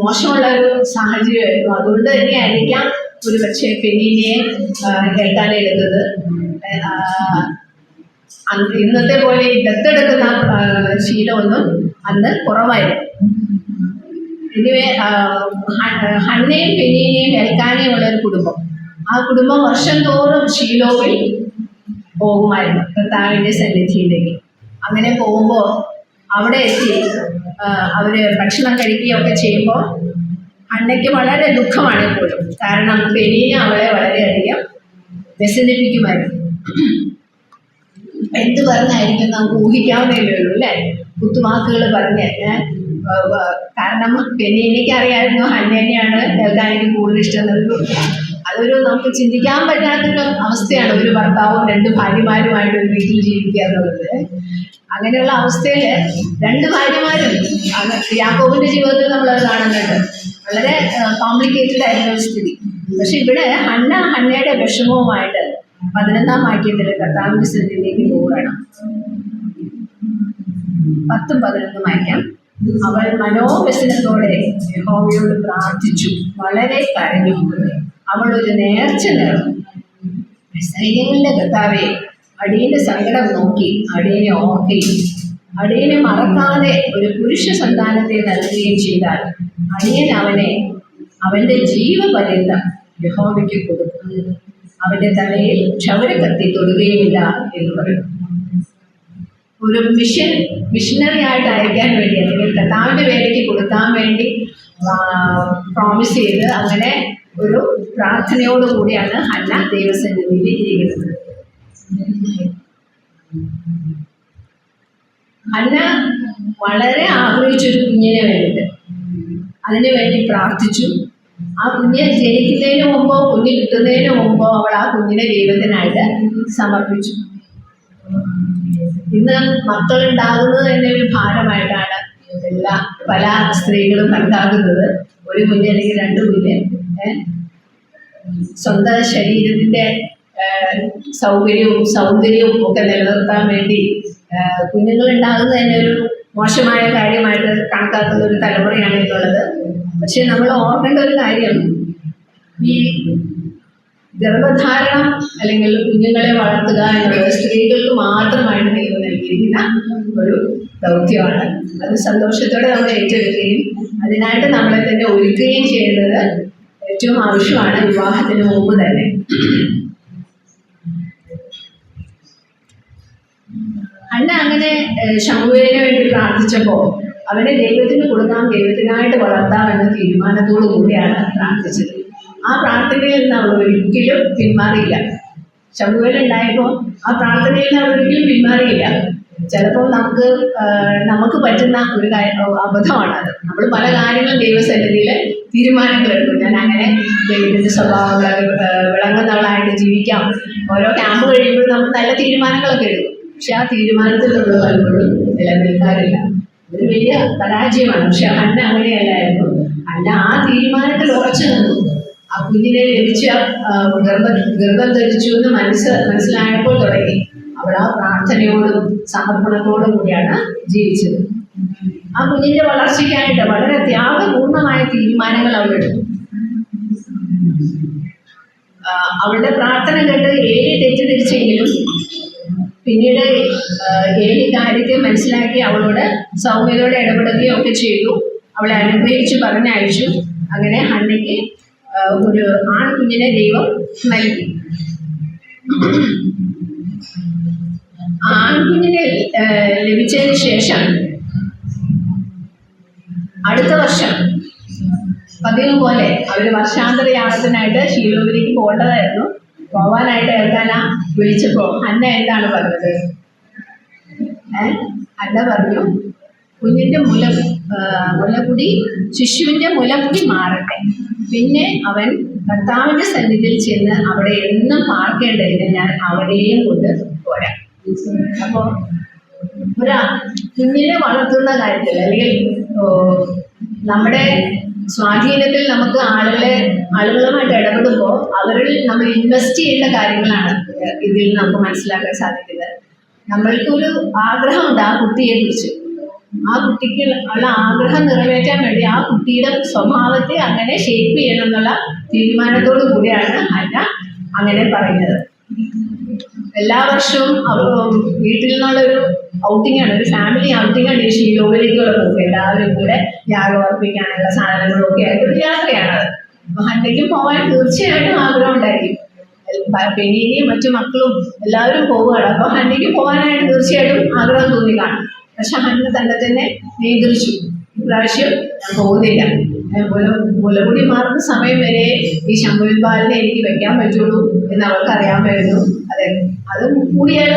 മോശമുള്ള ഒരു സാഹചര്യമായിരുന്നു. അതുകൊണ്ട് തന്നെയായിരിക്കാം ഒരു പക്ഷേ പെനീനയെ കേൾക്കാൻ എടുത്തത്. ഇന്നത്തെ പോലെ ഈ ദത്തെടുക്കുന്ന ശീലമൊന്നും അന്ന് കുറവായിരുന്നു. ഇനിവേ ഹന്നയും പെനീനയും എൽക്കാനയും ഉള്ള ഒരു കുടുംബം. ആ കുടുംബം വർഷം തോറും ഷീലോവിൽ പോകുമായിരുന്നു, കർത്താവിൻ്റെ സന്നിധിയിലേക്ക്. അങ്ങനെ പോകുമ്പോൾ അവിടെ എത്തി അവര് ഭക്ഷണം കഴിക്കുകയൊക്കെ ചെയ്യുമ്പോൾ ഹന്നയ്ക്ക് വളരെ ദുഃഖമാണ് എപ്പോഴും. കാരണം പെനീന അവളെ വളരെയധികം വ്യസനിപ്പിക്കുമായിരുന്നു. എന്ത് പറഞ്ഞായിരിക്കും നമുക്ക് ഊഹിക്കാവുന്നേ ഉള്ളൂ അല്ലേ. കുത്തുവാക്കുകൾ പറഞ്ഞ്. കാരണം പെനീനയ്ക്ക് അറിയായിരുന്നു ഹന്നേനെയാണ് കേൾക്കാനെനിക്ക് കൂടുതൽ ഇഷ്ടം. അതൊരു നമുക്ക് ചിന്തിക്കാൻ പറ്റാത്തൊരു അവസ്ഥയാണ്, ഒരു ഭർത്താവും 2 ഭാര്യമാരുമായിട്ട് ഒരു വീട്ടിൽ ജീവിക്കുക എന്നുള്ളത്. അങ്ങനെയുള്ള അവസ്ഥയിൽ 2 ഭാര്യമാരും യാക്കോബിന്റെ ജീവിതത്തിൽ നമ്മളത് കാണുന്നുണ്ട്. വളരെ കോംപ്ലിക്കേറ്റഡ് ആയിട്ടുള്ള ഒരു സ്ഥിതി. പക്ഷെ ഇവിടെ ഹന്നയുടെ വിഷമവുമായിട്ട് 11-ാം വാക്യത്തിൽ കർത്താവിന്റെ സന്നിധിയിലേക്ക് പോവുകയാണ്. 10-11 വാക്യം. അവൾ മനോവ്യസനത്തോടെ യഹോവയോട് പ്രാർത്ഥിച്ചു, വളരെ കരഞ്ഞു. അവൾ ഒരു നേർച്ച നേർന്നു. സൈന്യങ്ങളുടെ കർത്താവേ, അടിയന്റെ സങ്കടം നോക്കി അടിയനെ ഓർക്കുകയും അടിയനെ മറക്കാതെ ഒരു പുരുഷ സന്താനത്തെ നൽകുകയും ചെയ്താൽ അടിയൻ അവന്റെ ജീവപര്യന്തം യഹോവയ്ക്ക് കൊടുക്കും. അവന്റെ തലയിൽ ക്ഷൗരക്കത്തി തൊടുകയുമില്ല എന്ന് പറയും. ഒരു മിഷനറി ആയിട്ട് അയക്കാൻ വേണ്ടി, അല്ലെങ്കിൽ കർത്താവിന്റെ വേലയ്ക്ക് കൊടുക്കാൻ വേണ്ടി പ്രോമിസ് ചെയ്ത് അങ്ങനെ ഒരു പ്രാർത്ഥനയോടുകൂടിയാണ് ഹന്ന ദൈവസന്നിധിയിൽ ഇരിക്കുന്നത്. ഹന്ന വളരെ ആഗ്രഹിച്ചൊരു കുഞ്ഞിനെ വേണ്ടിയിട്ട് അതിനു വേണ്ടി പ്രാർത്ഥിച്ചു. ആ കുഞ്ഞ് ജനിക്കുന്നതിന് മുമ്പോ കുഞ്ഞ് കിട്ടുന്നതിന് മുമ്പോ അവൾ ആ കുഞ്ഞിനെ ദൈവത്തിനായിട്ട് സമർപ്പിച്ചു. ഇന്ന് മക്കളുണ്ടാകുന്നത് തന്നെ ഒരു ഭാരമായിട്ടാണ് പല സ്ത്രീകളും കണക്കാക്കുന്നത് ഒരു കുഞ്ഞ് അല്ലെങ്കിൽ 2 കുഞ്ഞ് സ്വന്തം ശരീരത്തിന്റെ സൗന്ദര്യവും ഒക്കെ നിലനിർത്താൻ വേണ്ടി കുഞ്ഞുങ്ങൾ ഉണ്ടാകുന്നത് തന്നെ ഒരു മോശമായ കാര്യമായിട്ട് കണക്കാക്കുന്ന ഒരു തലമുറയാണ് ഇന്നുള്ളത്. പക്ഷെ നമ്മൾ ഓർക്കേണ്ട ഒരു കാര്യം, ഈ ഗർഭധാരണം അല്ലെങ്കിൽ കുഞ്ഞുങ്ങളെ വളർത്തുക എന്നുള്ളത് സ്ത്രീകൾക്ക് മാത്രമായിട്ട് ദൈവം നൽകിയിരിക്കുന്ന ഒരു ദൗത്യമാണ്. അത് സന്തോഷത്തോടെ നമ്മൾ ഏറ്റെടുക്കുകയും അതിനായിട്ട് നമ്മളെ തന്നെ ഒരുക്കുകയും ചെയ്യുന്നത് ഏറ്റവും ആവശ്യമാണ് വിവാഹത്തിന് മുമ്പ് തന്നെ. അന്ന അങ്ങനെ ശമൂവേലിന് വേണ്ടി പ്രാർത്ഥിച്ചപ്പോൾ അവനെ ദൈവത്തിന് കൊടുക്കാം, ദൈവത്തിനായിട്ട് വളർത്താം എന്ന തീരുമാനത്തോടു കൂടിയാണ് പ്രാർത്ഥിച്ചത്. ആ പ്രാർത്ഥനയിൽ നിന്ന് അവൾ ഒരിക്കലും പിന്മാറിയില്ല. ശമൂവേൽ ഉണ്ടായപ്പോൾ ആ പ്രാർത്ഥനയിൽ നിന്ന് അവൾ ഒരിക്കലും പിന്മാറിയില്ല. ചിലപ്പോൾ നമുക്ക് പറ്റുന്ന ഒരു അബദ്ധമാണ് അത്. നമ്മൾ പല കാര്യങ്ങളും ദൈവസന്നിധിയിൽ തീരുമാനങ്ങൾ എടുക്കും. ഞാൻ അങ്ങനെ ദൈവത്തിൻ്റെ സ്വഭാവങ്ങൾ വിളങ്ങുന്നവളായിട്ട് ജീവിക്കാം. ഓരോ ക്യാമ്പ് കഴിയുമ്പോഴും നമ്മൾ നല്ല തീരുമാനങ്ങളൊക്കെ എടുക്കും. പക്ഷെ ആ തീരുമാനത്തിൽ നമ്മൾ പലപ്പോഴും നിലനിൽക്കാറില്ല. ഒരു വലിയ പരാജയമാണ്. പക്ഷെ അന്ന അങ്ങനെയല്ലായിരുന്നു. അന്ന ആ തീരുമാനത്തിൽ ഉറച്ചു നിന്നു. ആ കുഞ്ഞിനെ ലഭിച്ച ഗർഭം ധരിച്ചു എന്ന് മനസ്സിലായപ്പോൾ തുടങ്ങി അവൾ ആ പ്രാർത്ഥനയോടും സമർപ്പണത്തോടും കൂടിയാണ് ജീവിച്ചത്. ആ കുഞ്ഞിന്റെ വളർച്ചയ്ക്കായിട്ട് വളരെ ത്യാഗപൂർണമായ തീരുമാനങ്ങൾ അവൾ എടുത്തു. അവളുടെ പ്രാർത്ഥന കേട്ട് ഏലി തെറ്റിദ്ധരിച്ചെങ്കിലും പിന്നീട് ഏലി കാര്യത്തെ മനസ്സിലാക്കി അവളോട് സൗമ്യതയോടെ ഇടപെടുകയും ഒക്കെ ചെയ്തു. അവളെ അനുഗ്രഹിച്ച് പറഞ്ഞയച്ചു. അങ്ങനെ ഹന്നയ്ക്ക് ഒരു ആൺകുഞ്ഞിനെ ദൈവം നൽകി. ആൺകുഞ്ഞിനെ ലഭിച്ചതിന് ശേഷം അടുത്ത വർഷം പതിവ് പോലെ അവർ വർഷാന്തര യാഗത്തിനായിട്ട് ശീലോവിലേക്ക് പോകേണ്ടതായിരുന്നു. പോവാനായിട്ട് ഏൽക്കാന വിളിച്ചപ്പോൾ അന്ന എന്താണ് പറഞ്ഞത്? അന്ന പറഞ്ഞു, കുഞ്ഞിന്റെ മുലകുടി ശിശുവിന്റെ മുലകുടി മാറട്ടെ, പിന്നെ അവൻ കർത്താവിന്റെ സന്നിധിയിൽ ചെന്ന് അവിടെ എന്നും പാർക്കേണ്ടതിന് ഞാൻ അവിടെയും കൊണ്ട് പോരാ. അപ്പോൾ കുഞ്ഞിനെ വളർത്തുന്ന കാര്യത്തിൽ അല്ലെങ്കിൽ നമ്മുടെ സ്വാധീനത്തിൽ നമുക്ക് ആളുകളുമായിട്ട് ഇടപെടുമ്പോൾ അവരിൽ നമ്മൾ ഇൻവെസ്റ്റ് ചെയ്യുന്ന കാര്യങ്ങളാണ് ഇതിൽ നമുക്ക് മനസ്സിലാക്കാൻ സാധിക്കുന്നത്. നമ്മൾക്കൊരു ആഗ്രഹമുണ്ട് ആ കുട്ടിയെ കുറിച്ച്. ആ കുട്ടിക്ക് ഉള്ള ആഗ്രഹം നിറവേറ്റാൻ വേണ്ടി ആ കുട്ടിയുടെ സ്വഭാവത്തെ അങ്ങനെ ഷേപ്പ് ചെയ്യണം എന്നുള്ള തീരുമാനത്തോടു കൂടിയാണ് അന്ന അങ്ങനെ പറയുന്നത്. എല്ലാ വർഷവും വീട്ടിൽ നിന്നുള്ളൊരു ഔട്ടിങ്ങാണ്, ഒരു ഫാമിലി ഔട്ടിങ്ങാണ് ഈ ശീലോവിലേക്കുള്ള പോക്ക്. എല്ലാവരും കൂടെ യാഗം അർപ്പിക്കാനുള്ള സാധനങ്ങളൊക്കെ ആയിട്ട് ഒരു യാത്രയാണത്. അപ്പൊ ഹന്നയ്ക്കും പോകാൻ തീർച്ചയായിട്ടും ആഗ്രഹം ഉണ്ടായിരിക്കും. പെണ്ണിനെയും മറ്റു മക്കളും എല്ലാവരും പോവുകയാണ്. അപ്പൊ ഹന്നയ്ക്ക് പോകാനായിട്ട് തീർച്ചയായിട്ടും ആഗ്രഹം തോന്നി കാണും. പക്ഷെ ഹന്ന തന്നെ നിയന്ത്രിച്ചു. ഇപ്രാവശ്യം ഞാൻ പോകുന്നില്ല. മുലകുടി മാറുന്ന സമയം വരെ ഈ ശംഭുവിൽ ബാലിനെ എനിക്ക് വെക്കാൻ പറ്റുള്ളൂ എന്ന് അവർക്ക് അറിയാമായിരുന്നു. അത് കൂടിയാൽ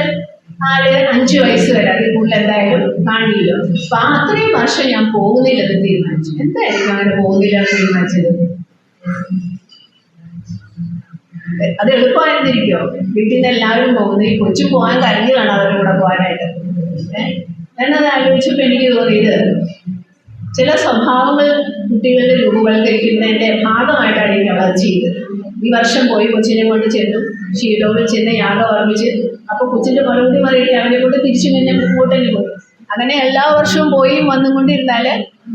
4-5 വയസ്സ് വരെ, അതിൽ കൂടുതൽ എന്തായാലും കാണില്ല. അപ്പൊ അത്രയും വർഷം ഞാൻ പോകുന്നില്ലെന്ന് തീരുമാനിച്ചു. എന്തായിരിക്കും അങ്ങനെ പോകുന്നില്ല എന്ന് തീരുമാനിച്ചത്? അത് എളുപ്പമായിരുന്നിരിക്കോ? വീട്ടിൽ നിന്ന് എല്ലാവരും പോകുന്നു, ഈ കൊച്ചു പോകാൻ കഴിഞ്ഞതാണ് അവരുടെ കൂടെ പോകാനായിട്ട്. ഞാനത് ആലോചിച്ചപ്പോൾ എനിക്ക് തോന്നിയത് ചില സ്വഭാവങ്ങൾ കുട്ടികളുടെ രൂപവൽക്കരിക്കുന്നതിന്റെ ഭാഗമായിട്ടാണ് എനിക്ക് അവൾ ചെയ്തത്. ഈ വർഷം പോയി കൊച്ചിനെ കൊണ്ട് ചെന്നു, ഷീലോവിൽ ചെന്ന് യാഗം ഓർമ്മിച്ച്. അപ്പൊ കൊച്ചിന്റെ മറുപടി മാറിയിട്ട് അവനെ കൊണ്ട് തിരിച്ചു പിന്നെ കൂട്ടന് പോയി. അങ്ങനെ എല്ലാ വർഷവും പോയി വന്നും കൊണ്ടിരുന്നാല്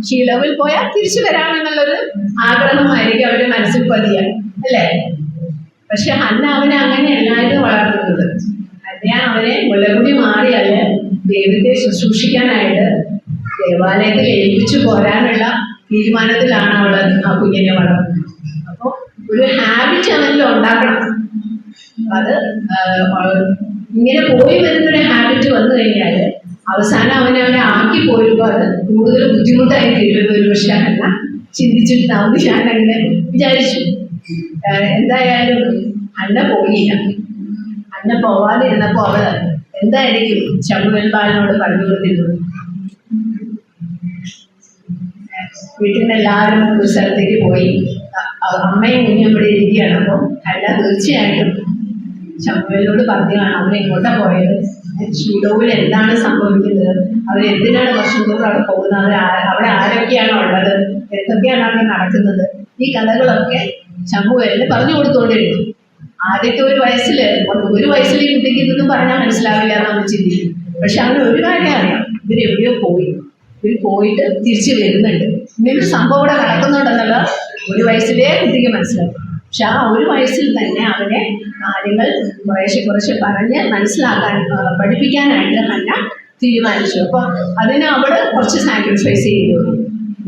ഷീലോവിൽ പോയാൽ തിരിച്ചു വരാമെന്നുള്ളൊരു ആഗ്രഹമായിരിക്കും അവരുടെ മനസ്സിൽ പതിയാൻ, അല്ലേ? പക്ഷെ ഹന്ന അവനെ അങ്ങനെ എല്ലാവരും വളർത്തുന്നത്. അവനെ മുലകുടി മാറിയാല് ദൈവത്തെ ശുശ്രൂഷിക്കാനായിട്ട് ദേവാലയത്തിൽ ഏൽപ്പിച്ചു പോരാനുള്ള തീരുമാനത്തിലാണ് അവള് ആ കുഞ്ഞിനെ വളർത്തുന്നത്. അപ്പോൾ ഒരു ഹാബിറ്റ് അവനിൽ ഉണ്ടാക്കണം. അത് ഇങ്ങനെ പോയി വരുന്നൊരു ഹാബിറ്റ് വന്നു കഴിഞ്ഞാൽ അവസാനം അവനെ ആക്കി പോരുമ്പോൾ അത് കൂടുതൽ ബുദ്ധിമുട്ടായി തീരുന്ന ഒരു വിഷയമല്ല ചിന്തിച്ചിട്ടുണ്ടാവും. ഞാൻ അങ്ങനെ വിചാരിച്ചു. എന്തായാലും അന്ന പോയില്ല. അന്ന പോവാതിരുന്നപ്പോ അവള് എന്തായിരിക്കും ശംഭുവിൽ ബാലനോട് പറഞ്ഞു കൊടുത്തിരുന്നത്? വീട്ടിൽ നിന്ന് എല്ലാവരും ഒരു സ്ഥലത്തേക്ക് പോയി, അമ്മയും കുഞ്ഞും ഇവിടെ ഇരിക്കുകയാണ്. അപ്പോൾ അല്ല തീർച്ചയായിട്ടും ശമൂവേലിനോട് പറഞ്ഞാണ് അവരെങ്ങോട്ടാ പോയത്, ഷീലോവിൽ എന്താണ് സംഭവിക്കുന്നത്, അവരെന്തിനാണ് വർഷം തോറും അവിടെ പോകുന്നത്, അവിടെ ആരൊക്കെയാണോ ഉള്ളത്, എന്തൊക്കെയാണ് അവിടെ നടക്കുന്നത്, ഈ കഥകളൊക്കെ ശമൂവേലിന് പറഞ്ഞു കൊടുത്തുകൊണ്ടിരുന്നു. ആദ്യത്തെ ഒരു വയസ്സിൽ ഈ കുട്ടിക്ക് ഇതൊന്നും പറഞ്ഞാൽ മനസ്സിലാവില്ല നമ്മൾ ചിന്തിക്കും. പക്ഷെ അവന് ഒരു കാര്യം അറിയാം, ഇവരെവിടെയോ പോയിട്ട് തിരിച്ചു വരുന്നുണ്ട്, ഇങ്ങനൊരു സംഭവം ഇവിടെ നടക്കുന്നുണ്ടെന്നുള്ള ഒരു വയസ്സിലേ കുട്ടിക്ക് മനസ്സിലാവും. പക്ഷെ ആ ഒരു വയസ്സിൽ തന്നെ അവനെ കാര്യങ്ങൾ കുറേശ്ശെ പറഞ്ഞ് മനസ്സിലാക്കാൻ പഠിപ്പിക്കാനായിട്ട് ഹന്ന തീരുമാനിച്ചു. അപ്പോൾ അതിന് അവൾ കുറച്ച് സാക്രിഫൈസ് ചെയ്തു.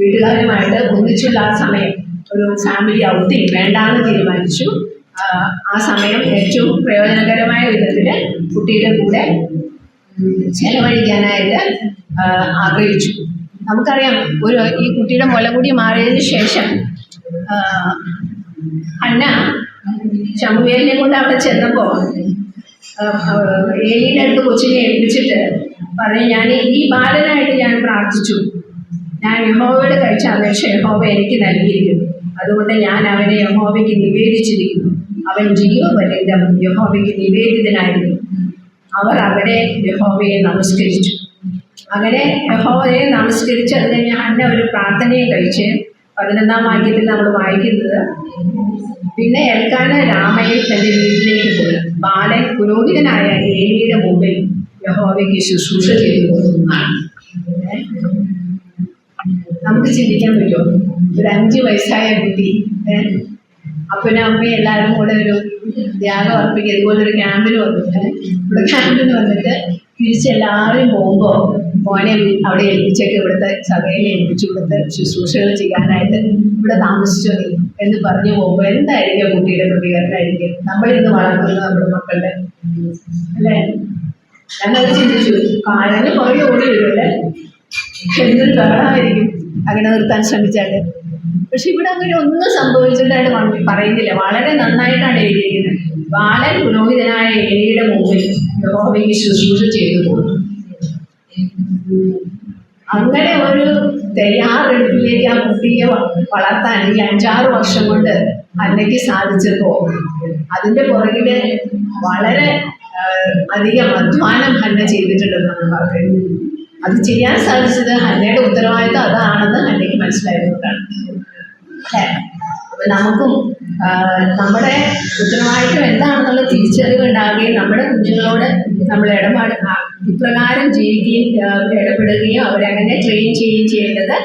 വീട്ടുകാരുമായിട്ട് ഒന്നിച്ചുള്ള ആ സമയം ഒരു ഫാമിലി ഔട്ടിങ് വേണ്ടാന്ന് തീരുമാനിച്ചു. ആ സമയം ഏറ്റവും പ്രയോജനകരമായ വിധത്തിൽ കുട്ടിയുടെ കൂടെ ചെലവഴിക്കാനായിട്ട് ആഗ്രഹിച്ചു. നമുക്കറിയാം ഈ കുട്ടിയുടെ മുലകുടി മാറിയതിന് ശേഷം ഹന്ന ശമൂവേലിനെ കൊണ്ട് അവിടെ ചെന്നപ്പോൾ ഏലിയുടെ അടുത്ത് കൊച്ചിനെ ഏൽപ്പിച്ചിട്ട് പറഞ്ഞു, ഞാൻ ഈ ബാലനായിട്ട് ഞാൻ പ്രാർത്ഥിച്ചു, ഞാൻ യഹോവയോട് കഴിച്ച അപേക്ഷ യഹോവ എനിക്ക് നൽകിയിരിക്കുന്നു, അതുകൊണ്ട് ഞാൻ അവനെ യഹോവയ്ക്ക് നിവേദിച്ചിരിക്കുന്നു, അവൻ ജീവപര്യന്തം യഹോവയ്ക്ക് നിവേദിതനായിരുന്നു. അവർ അവിടെ യഹോവയെ നമസ്കരിച്ചു. അങ്ങനെ യഹോവയെ നമസ്കരിച്ച് അത് കഴിഞ്ഞ് ഹന്ന ഒരു പ്രാർത്ഥനയും കഴിച്ച് 11-ാം വാക്യത്തിൽ നമ്മൾ വായിക്കുന്നത്, പിന്നെ എൽക്കാന രാമയിൽ തൻ്റെ വീട്ടിലേക്ക് പോയി ബാലൻ പുരോഹിതനായ ഏലിയുടെ മുമ്പിൽ യഹോവയ്ക്ക് ശുശ്രൂഷ ചെയ്തു എന്നാണ്. നമുക്ക് ചിന്തിക്കാൻ പറ്റുമോ, ഒരു 5 വയസ്സായ കുട്ടി അപ്പനും അമ്മയും എല്ലാവരും കൂടെ ഒരു ത്യാഗം അർപ്പിക്കുക, ഇതുപോലെ ഒരു ക്യാമ്പിന് വന്നിട്ട് ഇവിടെ ക്യാമ്പിന് വന്നിട്ട് തിരിച്ചെല്ലാവരും പോകുമ്പോൾ മോനെ അവിടെ ഏൽപ്പിച്ചൊക്കെ ഇവിടുത്തെ സഭയിൽ ഏൽപ്പിച്ചു ഇവിടുത്തെ ശുശ്രൂഷകൾ ചെയ്യാനായിട്ട് ഇവിടെ താമസിച്ചു എന്ന് പറഞ്ഞു പോകുമ്പോൾ എന്തായിരിക്കും കുട്ടിയുടെ പ്രതികരണമായിരിക്കും? നമ്മളിന്ന് വളർത്തുന്നത് നമ്മുടെ മക്കളുടെ അല്ലേ? ഞാനത് ചിന്തിച്ചു, കാലന് പുറകെ ഓടി വരുമല്ലേ, എന്തൊരു ബഹളമായിരിക്കും അങ്ങനെ നിർത്താൻ ശ്രമിച്ചാൽ. പക്ഷെ ഇവിടെ അങ്ങനെ ഒന്നും സംഭവിച്ചിട്ടായിട്ട് പറയുന്നില്ല. വളരെ നന്നായിട്ടാണ് എഴുതിയിരിക്കുന്നത്. ബാലൻ പുരോഹിതനായ ഏലിയുടെ മുമ്പിൽ യഹോവയ്ക്ക് ശുശ്രൂഷ ചെയ്തു പോകുന്നു. അങ്ങനെ ഒരു തയ്യാറെടുപ്പിലേക്ക് ആ കുട്ടിയെ വളർത്താൻ ഈ 5-6 വർഷം കൊണ്ട് ഹന്നയ്ക്ക് സാധിച്ചപ്പോൾ അതിൻ്റെ പുറകില് വളരെ അധികം അധ്വാനം ഹന്ന ചെയ്തിട്ടുണ്ടെന്നാണ് പറയുന്നത്. അത് ചെയ്യാൻ സാധിച്ചത് ഹന്നയുടെ ഉത്തരവാദിത്വം അതാണെന്ന് ഹന്നയ്ക്ക് മനസ്സിലായതുകൊണ്ടാണ്. അപ്പം നമുക്കും നമ്മുടെ ഉത്തരവാദിത്വം എന്താണെന്നുള്ള തിരിച്ചറിവ് ഉണ്ടാകുകയും നമ്മുടെ കുഞ്ഞുങ്ങളോട് നമ്മൾ ഇപ്രകാരം ജീവിക്കുകയും ഇടപെടുകയും അവരങ്ങനെ ട്രെയിൻ ചെയ്യുകയും ചെയ്യേണ്ടത്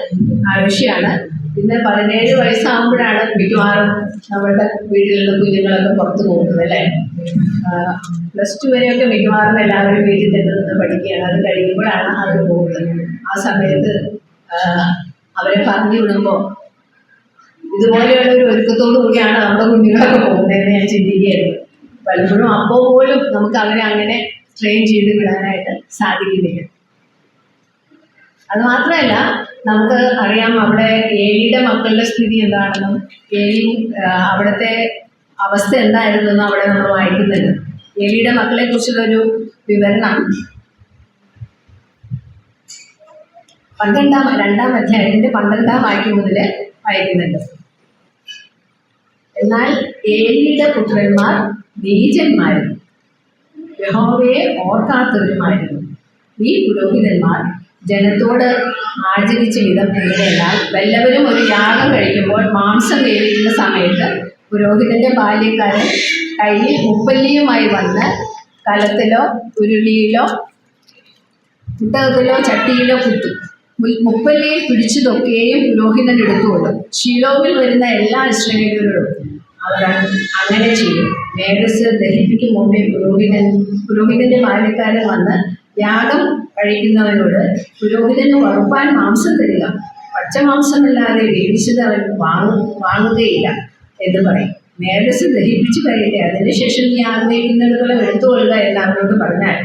ആവശ്യമാണ്. ഇന്ന് 17 വയസ്സാകുമ്പോഴാണ് മിക്കവാറും നമ്മളുടെ വീട്ടിൽ നിന്ന് കുഞ്ഞുങ്ങളൊക്കെ പുറത്തു പോകുന്നത് അല്ലേ. +2 വരെയൊക്കെ മിക്കവാറും എല്ലാവരും വീട്ടിൽ തന്നെ നിന്ന് പഠിക്കുകയാണ്. അത് കഴിയുമ്പോഴാണ് അവർ പോകുന്നത്. ആ സമയത്ത് അവരെ പറഞ്ഞു വിടുമ്പോൾ ഇതുപോലെയുള്ള ഒരു ഒരുക്കത്തോടു കൂടിയാണ് നമ്മുടെ കുഞ്ഞുങ്ങളൊക്കെ പോകുന്നതെന്ന് ഞാൻ ചിന്തിക്കുകയായിരുന്നു. പലപ്പോഴും അപ്പോൾ പോലും നമുക്ക് അവരെ അങ്ങനെ ട്രെയിൻ ചെയ്ത് വിടാനായിട്ട് സാധിക്കുന്നില്ല. അത് മാത്രമല്ല, നമുക്ക് അറിയാം അവിടെ ഏലിയുടെ മക്കളുടെ സ്ഥിതി എന്താണെന്നും ഏലിയും അവിടുത്തെ അവസ്ഥ എന്തായിരുന്നെന്നും അവിടെ നമ്മൾ വായിക്കുന്നുണ്ട്. ഏലിയുടെ മക്കളെ കുറിച്ചുള്ളൊരു വിവരണം 2-ാം അധ്യായത്തിന്റെ 12-ാം വാക്യം മുതൽ വായിക്കുന്നുണ്ട്. എന്നാൽ ഏലിയുടെ പുത്രന്മാർ നീചന്മാരും യഹോവയെ ഓർക്കാത്തവരുമായിരുന്നു. ഈ പുരോഹിതന്മാർ ജനത്തോട് ആചരിച്ച വിധം എങ്ങനെയെന്നാൽ, വല്ലവരും ഒരു യാഗം കഴിക്കുമ്പോൾ മാംസം വേവിക്കുന്ന സമയത്ത് പുരോഹിതന്റെ ബാല്യക്കാരൻ കയ്യിൽ മുപ്പല്ലിയുമായി വന്ന് കലത്തിലോ ഉരുളിയിലോ പുട്ടകത്തിലോ ചട്ടിയിലോ കുത്തും. മുപ്പല്ലിയിൽ പിടിച്ചതൊക്കെയും പുരോഹിതൻ എടുത്തുകൊള്ളും. ശീലോവിൽ വരുന്ന എല്ലാ ഇസ്രായേല്യരോടും അവർ അങ്ങനെ ചെയ്യും. മേധസ് ദഹിപ്പിക്കും മുമ്പേ പുരോഹിതന്റെ ബാല്യക്കാരൻ വന്ന് യാഗം കഴിക്കുന്നവനോട് പുരോഹിതന് വറുപ്പാൻ മാംസം തരിക, പച്ചമാംസമില്ലാതെ വേവിച്ചത് അവൻ വാങ്ങുകയില്ല എന്ന് പറയും. മേധസ് ദഹിപ്പിച്ചു കഴിയട്ടെ, അതിനുശേഷം നീ ആഗ്രഹിക്കുന്നിടത്തോളം എടുത്തുകൊള്ളുക എന്ന് അവനോട് പറഞ്ഞാൽ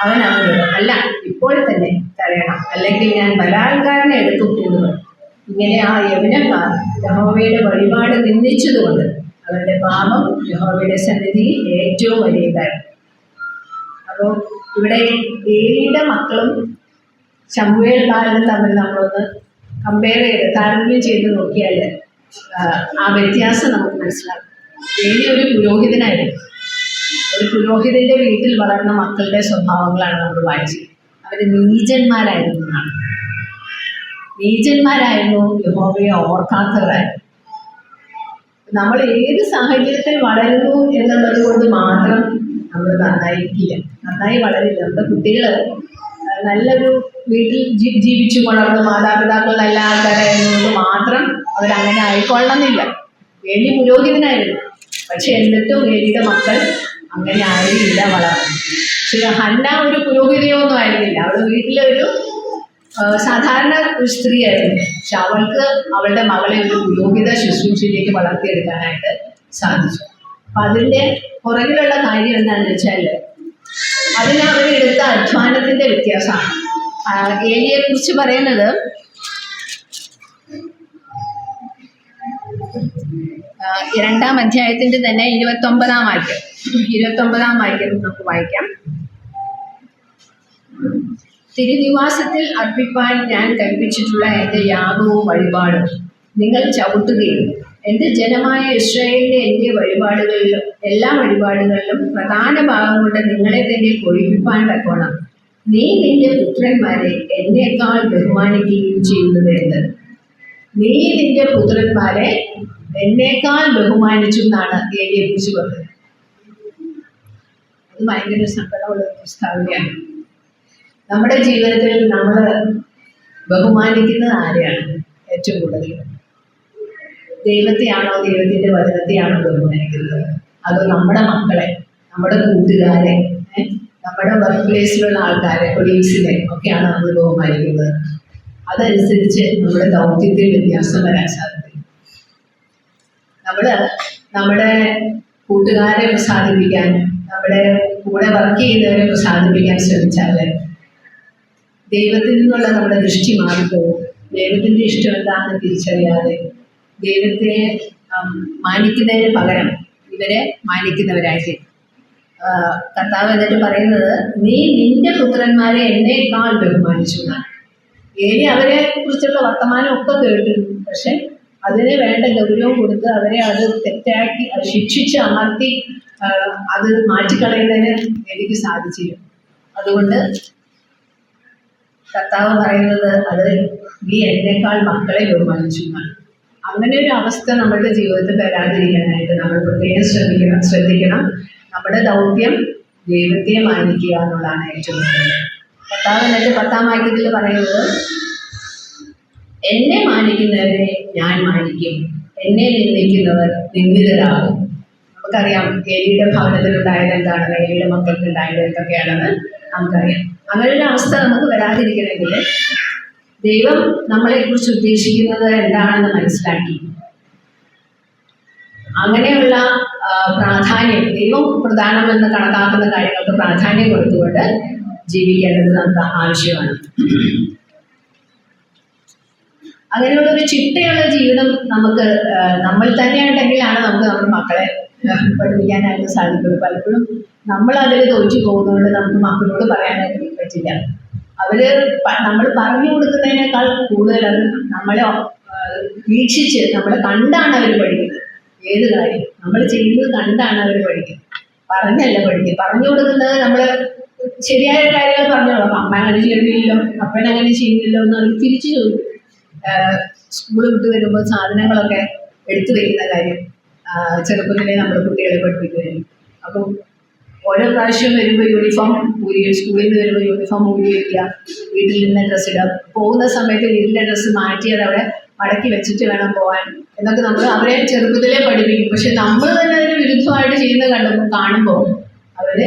അവൻ അവനോട് അല്ല, ഇപ്പോൾ തന്നെ തരണം, അല്ലെങ്കിൽ ഞാൻ ബലാത്കാരനെ എടുക്കും എന്ന് പറയും. ഇങ്ങനെ ആ യവനക്കാർ യഹോവയുടെ വഴിപാട് നിന്ദിച്ചതുകൊണ്ട് അവരുടെ പാപം യഹോവയുടെ സന്നിധിയിൽ ഏറ്റവും വലിയതായിരുന്നു. അപ്പോൾ ഇവിടെ ഏലിയുടെ മക്കളും ശമൂവേൽ ബാലനും തമ്മിൽ നമ്മളൊന്ന് കമ്പയർ ചെയ്ത് താരതമ്യം ചെയ്ത് നോക്കിയാൽ ആ വ്യത്യാസം നമുക്ക് മനസ്സിലാകും. ഏലി ഒരു പുരോഹിതനായിരുന്നു. ഒരു പുരോഹിതന്റെ വീട്ടിൽ വളർന്ന മക്കളുടെ സ്വഭാവങ്ങളാണ് നമ്മൾ വായിച്ചത്. അവർ നീചന്മാരായിരുന്നു എന്നാണ്. നീചന്മാരായിരുന്നു, യഹോവയെ ഓർക്കാത്തവരായിരുന്നു. നമ്മൾ ഏത് സാഹചര്യത്തിൽ വളരുന്നു എന്നുള്ളത് കൊണ്ട് മാത്രം നമ്മൾ നന്നായിരിക്കില്ല, നന്നായി വളരില്ല. നമ്മുടെ കുട്ടികൾ നല്ലൊരു വീട്ടിൽ ജീവിച്ചു വളർന്നു മാതാപിതാക്കൾ നല്ല ആൾക്കാരായിരുന്നത് മാത്രം അവരങ്ങനെ ആയിക്കൊള്ളണമെന്നില്ല. ഏലി പുരോഹിതനായിരുന്നു, പക്ഷെ എന്നിട്ടും ഏലിയുടെ മക്കൾ അങ്ങനെ ആയിരുന്നില്ല വളർന്നു. പക്ഷെ ഹന്ന ഒരു പുരോഹിതയൊന്നും ആയിരുന്നില്ല, അവൾ വീട്ടിലെ ഒരു സാധാരണ ഒരു സ്ത്രീയായിരുന്നു. പക്ഷെ അവൾക്ക് അവളുടെ മകളെ ഒരു പുരോഹിത ശുശ്രൂഷയിലേക്ക് വളർത്തിയെടുക്കാനായിട്ട് സാധിച്ചു. അപ്പം അതിൻ്റെ പുറകിലുള്ള കാര്യം എന്താണെന്ന് വെച്ചാൽ അതിന് അവരെടുത്ത അധ്വാനത്തിൻ്റെ വ്യത്യാസമാണ്. ഏലിയെ കുറിച്ച് പറയുന്നത് 2-ാം അധ്യായത്തിൻ്റെ തന്നെ 29-ാം വാക്യം നമുക്ക് വായിക്കാം. തിരുനിവാസത്തിൽ അർപ്പിപ്പാൻ ഞാൻ കൽപ്പിച്ചിട്ടുള്ള എൻ്റെ യാഗവും വഴിപാടും നിങ്ങൾ ചവിട്ടുകയും എൻ്റെ ജനമായ ഇസ്രായേലിൻ്റെ എൻ്റെ വഴിപാടുകളിലും എല്ലാ വഴിപാടുകളിലും പ്രധാന ഭാഗം കൊണ്ട് നിങ്ങളെ തന്നെ കൊഴിപ്പിപ്പാൻ തക്കോണം നീ നിന്റെ പുത്രന്മാരെ എന്നേക്കാൾ ബഹുമാനിക്കുകയും ചെയ്യുന്നത് എന്ത്? നീ നിന്റെ പുത്രന്മാരെ എന്നേക്കാൾ ബഹുമാനിച്ചു എന്നാണ് ഏലിയെ കുറിച്ച് പറഞ്ഞത്. അത് ഭയങ്കര സങ്കടമുള്ള ഒരു പ്രസ്താവനയാണ്. നമ്മുടെ ജീവിതത്തിൽ നമ്മൾ ബഹുമാനിക്കുന്നത് ആരെയാണ് ഏറ്റവും കൂടുതൽ? ദൈവത്തെയാണോ, ദൈവത്തിൻ്റെ വചനത്തെയാണോ ബഹുമാനിക്കുന്നത്? അതോ നമ്മുടെ മക്കളെ, നമ്മുടെ കൂട്ടുകാരെ, നമ്മുടെ വർക്ക് പ്ലേസിലുള്ള ആൾക്കാരെ, കൊളീഗ്സിനെ ഒക്കെയാണ് നമ്മൾ ബഹുമാനിക്കുന്നത്? അതനുസരിച്ച് നമ്മുടെ ദൗത്യത്തിൽ വ്യത്യാസം വരാൻ സാധിക്കും. നമ്മുടെ കൂട്ടുകാരെ പ്രസാദിപ്പിക്കാൻ, നമ്മുടെ കൂടെ വർക്ക് ചെയ്യുന്നവരെ പ്രസാദിപ്പിക്കാൻ ശ്രമിച്ചാൽ ദൈവത്തിൽ നിന്നുള്ള നമ്മുടെ ദൃഷ്ടി മാറിപ്പോകും. ദൈവത്തിൻ്റെ ഇഷ്ടം എന്താണെന്ന് തിരിച്ചറിയാതെ ദൈവത്തെ മാനിക്കുന്നതിന് പകരം ഇവരെ മാനിക്കുന്നവരായിട്ട് കർത്താവ് എന്നിട്ട് പറയുന്നത് നീ നിന്റെ പുത്രന്മാരെ എന്നേക്കാൾ ബഹുമാനിച്ചു എന്നാണ്. ഏലി അവരെ കുറിച്ചുള്ള വർത്തമാനമൊക്കെ കേട്ടിരുന്നു, പക്ഷെ അതിന് വേണ്ട ഗൗരവം കൊടുത്ത് അവരെ അത് തെറ്റാക്കി ശിക്ഷിച്ച് അമർത്തി അത് മാറ്റിക്കളയുന്നതിന് എനിക്ക് സാധിച്ചില്ല. അതുകൊണ്ട് കർത്താവ് പറയുന്നത് അത് നീ എന്നേക്കാൾ മക്കളെ ബഹുമാനിച്ചു എന്നാണ്. അങ്ങനെ ഒരു അവസ്ഥ നമ്മുടെ ജീവിതത്തിൽ വരാതിരിക്കാനായിട്ട് നമ്മൾ പ്രത്യേകം ശ്രദ്ധിക്കണം. നമ്മുടെ ദൗത്യം ദൈവത്തെ മാനിക്കുക എന്നുള്ളതാണ് ഏറ്റവും കൂടുതൽ. കർത്താവ് എന്നിട്ട് 10-ാം വാക്യത്തിൽ പറയുന്നത് എന്നെ മാനിക്കുന്നവരെ ഞാൻ മാനിക്കും, എന്നെ നിന്ദിക്കുന്നവർ നിന്ദിതരാകും. നമുക്കറിയാം ഏലിയുടെ ഭവനത്തിലുണ്ടായത് എന്താണ്, ഏലിയുടെ മക്കൾക്ക് ഉണ്ടായത് എന്തൊക്കെയാണെന്ന് നമുക്കറിയാം. അങ്ങനെയുള്ള അവസ്ഥ നമുക്ക് വരാതിരിക്കണമെങ്കിൽ ദൈവം നമ്മളെക്കുറിച്ച് ഉദ്ദേശിക്കുന്നത് എന്താണെന്ന് മനസ്സിലാക്കി അങ്ങനെയുള്ള പ്രാധാന്യം, ദൈവം പ്രധാനമെന്ന് കണക്കാക്കുന്ന കാര്യങ്ങൾക്ക് പ്രാധാന്യം കൊടുത്തുകൊണ്ട് ജീവിക്കേണ്ടത് നമുക്ക് ആവശ്യമാണ്. അങ്ങനെയുള്ള ഒരു ചിട്ടയുള്ള ജീവിതം നമുക്ക് നമ്മൾ തന്നെയുണ്ടെങ്കിലാണ് നമുക്ക് നമ്മുടെ മക്കളെ പഠിപ്പിക്കാനായിട്ട് സാധിക്കുള്ളൂ. പലപ്പോഴും നമ്മൾ അതിൽ തോറ്റു പോകുന്നതുകൊണ്ട് നമുക്ക് മക്കളോട് പറയാനായിട്ട് പറ്റില്ല. നമ്മൾ പറഞ്ഞു കൊടുക്കുന്നതിനേക്കാൾ കൂടുതൽ അത് നമ്മളെ വീക്ഷിച്ച് നമ്മളെ കണ്ടാണ് അവർ പഠിക്കുന്നത്. ഏത് കാര്യം നമ്മൾ ചെയ്യുന്നത് കണ്ടാണ് അവർ പഠിക്കുന്നത്, പറഞ്ഞല്ല പഠിക്കുക. പറഞ്ഞു കൊടുക്കുന്നത് നമ്മൾ ശരിയായ കാര്യങ്ങൾ പറഞ്ഞോളൂ. അമ്മ അങ്ങനെ ചെയ്യുന്നില്ലോ, അപ്പനങ്ങനെ ചെയ്യുന്നില്ലോ എന്ന് അവർ തിരിച്ചു ചോദിക്കും. സ്കൂൾ വിട്ട് വരുമ്പോൾ സാധനങ്ങളൊക്കെ എടുത്തു വയ്ക്കുന്ന കാര്യം ചെറുപ്പത്തിലെ നമ്മൾ കുട്ടികളെ പഠിപ്പിക്കുകയായിരുന്നു. അപ്പം ഓരോ പ്രാവശ്യം വരുമ്പോൾ യൂണിഫോം സ്കൂളിൽ നിന്ന് വരുമ്പോൾ യൂണിഫോം ഊരി വയ്ക്കുക, വീട്ടിൽ നിന്ന് ഡ്രസ്സ് ഇടുക, പോകുന്ന സമയത്ത് വീട്ടിലെ ഡ്രസ്സ് മാറ്റി അതവിടെ മടക്കി വെച്ചിട്ട് വേണം പോകാൻ എന്നൊക്കെ നമ്മൾ അവരെ ചെറുപ്പത്തിലേ പഠിപ്പിക്കും. പക്ഷെ നമ്മൾ തന്നെ അതിന് വിരുദ്ധമായിട്ട് ചെയ്യുന്നത് കാണുമ്പോൾ അവർ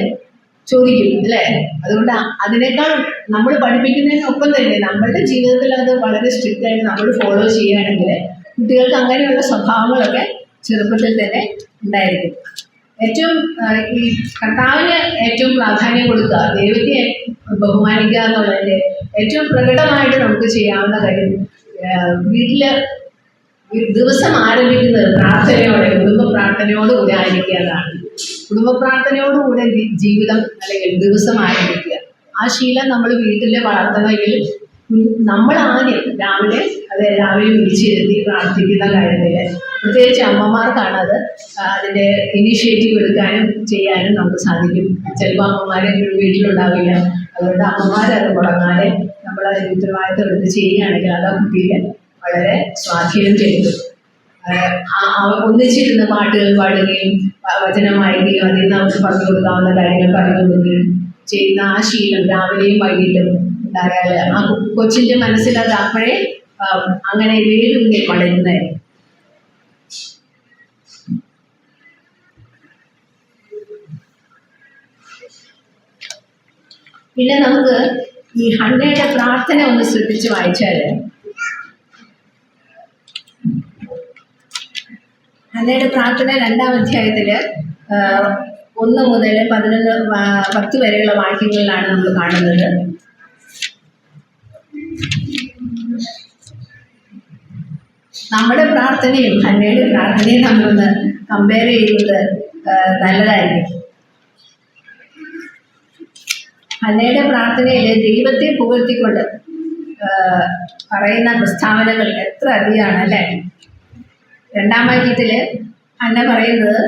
ചോദിക്കും അല്ലേ. അതുകൊണ്ട് അതിനേക്കാൾ നമ്മൾ പഠിപ്പിക്കുന്നതിനൊപ്പം തന്നെ നമ്മളുടെ ജീവിതത്തിൽ അത് വളരെ സ്ട്രിക്റ്റ് ആയിട്ട് നമ്മൾ ഫോളോ ചെയ്യുകയാണെങ്കിൽ കുട്ടികൾക്ക് അങ്ങനെയുള്ള സ്വഭാവങ്ങളൊക്കെ ചെറുപ്പത്തിൽ തന്നെ ഉണ്ടായിരിക്കും. ഏറ്റവും ഈ കർത്താവിന് ഏറ്റവും പ്രാധാന്യം കൊടുക്കുക, ദൈവത്തെ ബഹുമാനിക്കുക എന്നുള്ളതിൻ്റെ ഏറ്റവും പ്രകടമായിട്ട് നമുക്ക് ചെയ്യാവുന്ന കാര്യം വീട്ടിൽ ദിവസം ആരംഭിക്കുന്നത് പ്രാർത്ഥനയോടെ, കുടുംബ പ്രാർത്ഥനയോടുകൂടി ആയിരിക്കുക എന്നാണ്. കുടുംബ പ്രാർത്ഥനയോടുകൂടെ ജീവിതം അല്ലെങ്കിൽ ദിവസം ആരംഭിക്കുക. ആ ശീലം നമ്മൾ വീട്ടിൽ വളർത്തണമെങ്കിൽ നമ്മൾ ആദ്യം രാവിലെ വിളിച്ചിരുത്തി പ്രാർത്ഥിക്കുന്ന കാര്യത്തിൽ പ്രത്യേകിച്ച് അമ്മമാർക്കാണ് അത് അതിൻ്റെ ഇനീഷ്യേറ്റീവ് എടുക്കാനും ചെയ്യാനും നമുക്ക് സാധിക്കും. ചിലപ്പോൾ അമ്മമാരെ വീട്ടിലുണ്ടാവില്ല, അതുകൊണ്ട് അമ്മമാരത് മുടങ്ങാതെ നമ്മൾ അതിന് ഉത്തരവാദിത്തം എടുത്ത് ചെയ്യുകയാണെങ്കിൽ അത് ആ കുട്ടിയെ വളരെ സ്വാധീനം ചെയ്തു. ഒന്നിച്ചിരുന്ന് പാട്ടുകൾ പാടുകയും വചനം വായിക്കുകയും അതിൽ നിന്ന് അവർക്ക് പറഞ്ഞു കൊടുക്കാവുന്ന കാര്യങ്ങൾ പറഞ്ഞു കൊടുക്കുകയും ചെയ്യുന്ന ആ ശീലം രാവിലെയും വൈകിട്ടും ഉണ്ടായാൽ ആ കൊച്ചിൻ്റെ മനസ്സിൽ അത് അപ്പോഴേ അങ്ങനെ വേരൂന്നി പടരുന്നതായിരിക്കും. പിന്നെ നമുക്ക് ഈ ഹന്നയുടെ പ്രാർത്ഥന ഒന്ന് ശ്രദ്ധിച്ച് വായിച്ചാൽ, ഹന്നയുടെ പ്രാർത്ഥന 2-ാം അധ്യായത്തിൽ 1 മുതൽ 10 വരെയുള്ള വാക്യങ്ങളിലാണ് നമ്മൾ കാണുന്നത്. നമ്മുടെ പ്രാർത്ഥനയും ഹന്നയുടെ പ്രാർത്ഥനയും നമ്മളൊന്ന് കമ്പയർ ചെയ്യുന്നത് നല്ലതായിരിക്കും. ഹന്നയുടെ പ്രാർത്ഥനയിൽ ദൈവത്തെ പുകഴ്ത്തിക്കൊണ്ട് പറയുന്ന പ്രസ്താവനകൾ എത്ര അധികമാണ് അല്ലേ. 2-ാം വാക്യത്തിൽ ഹന്ന പറയുന്നത്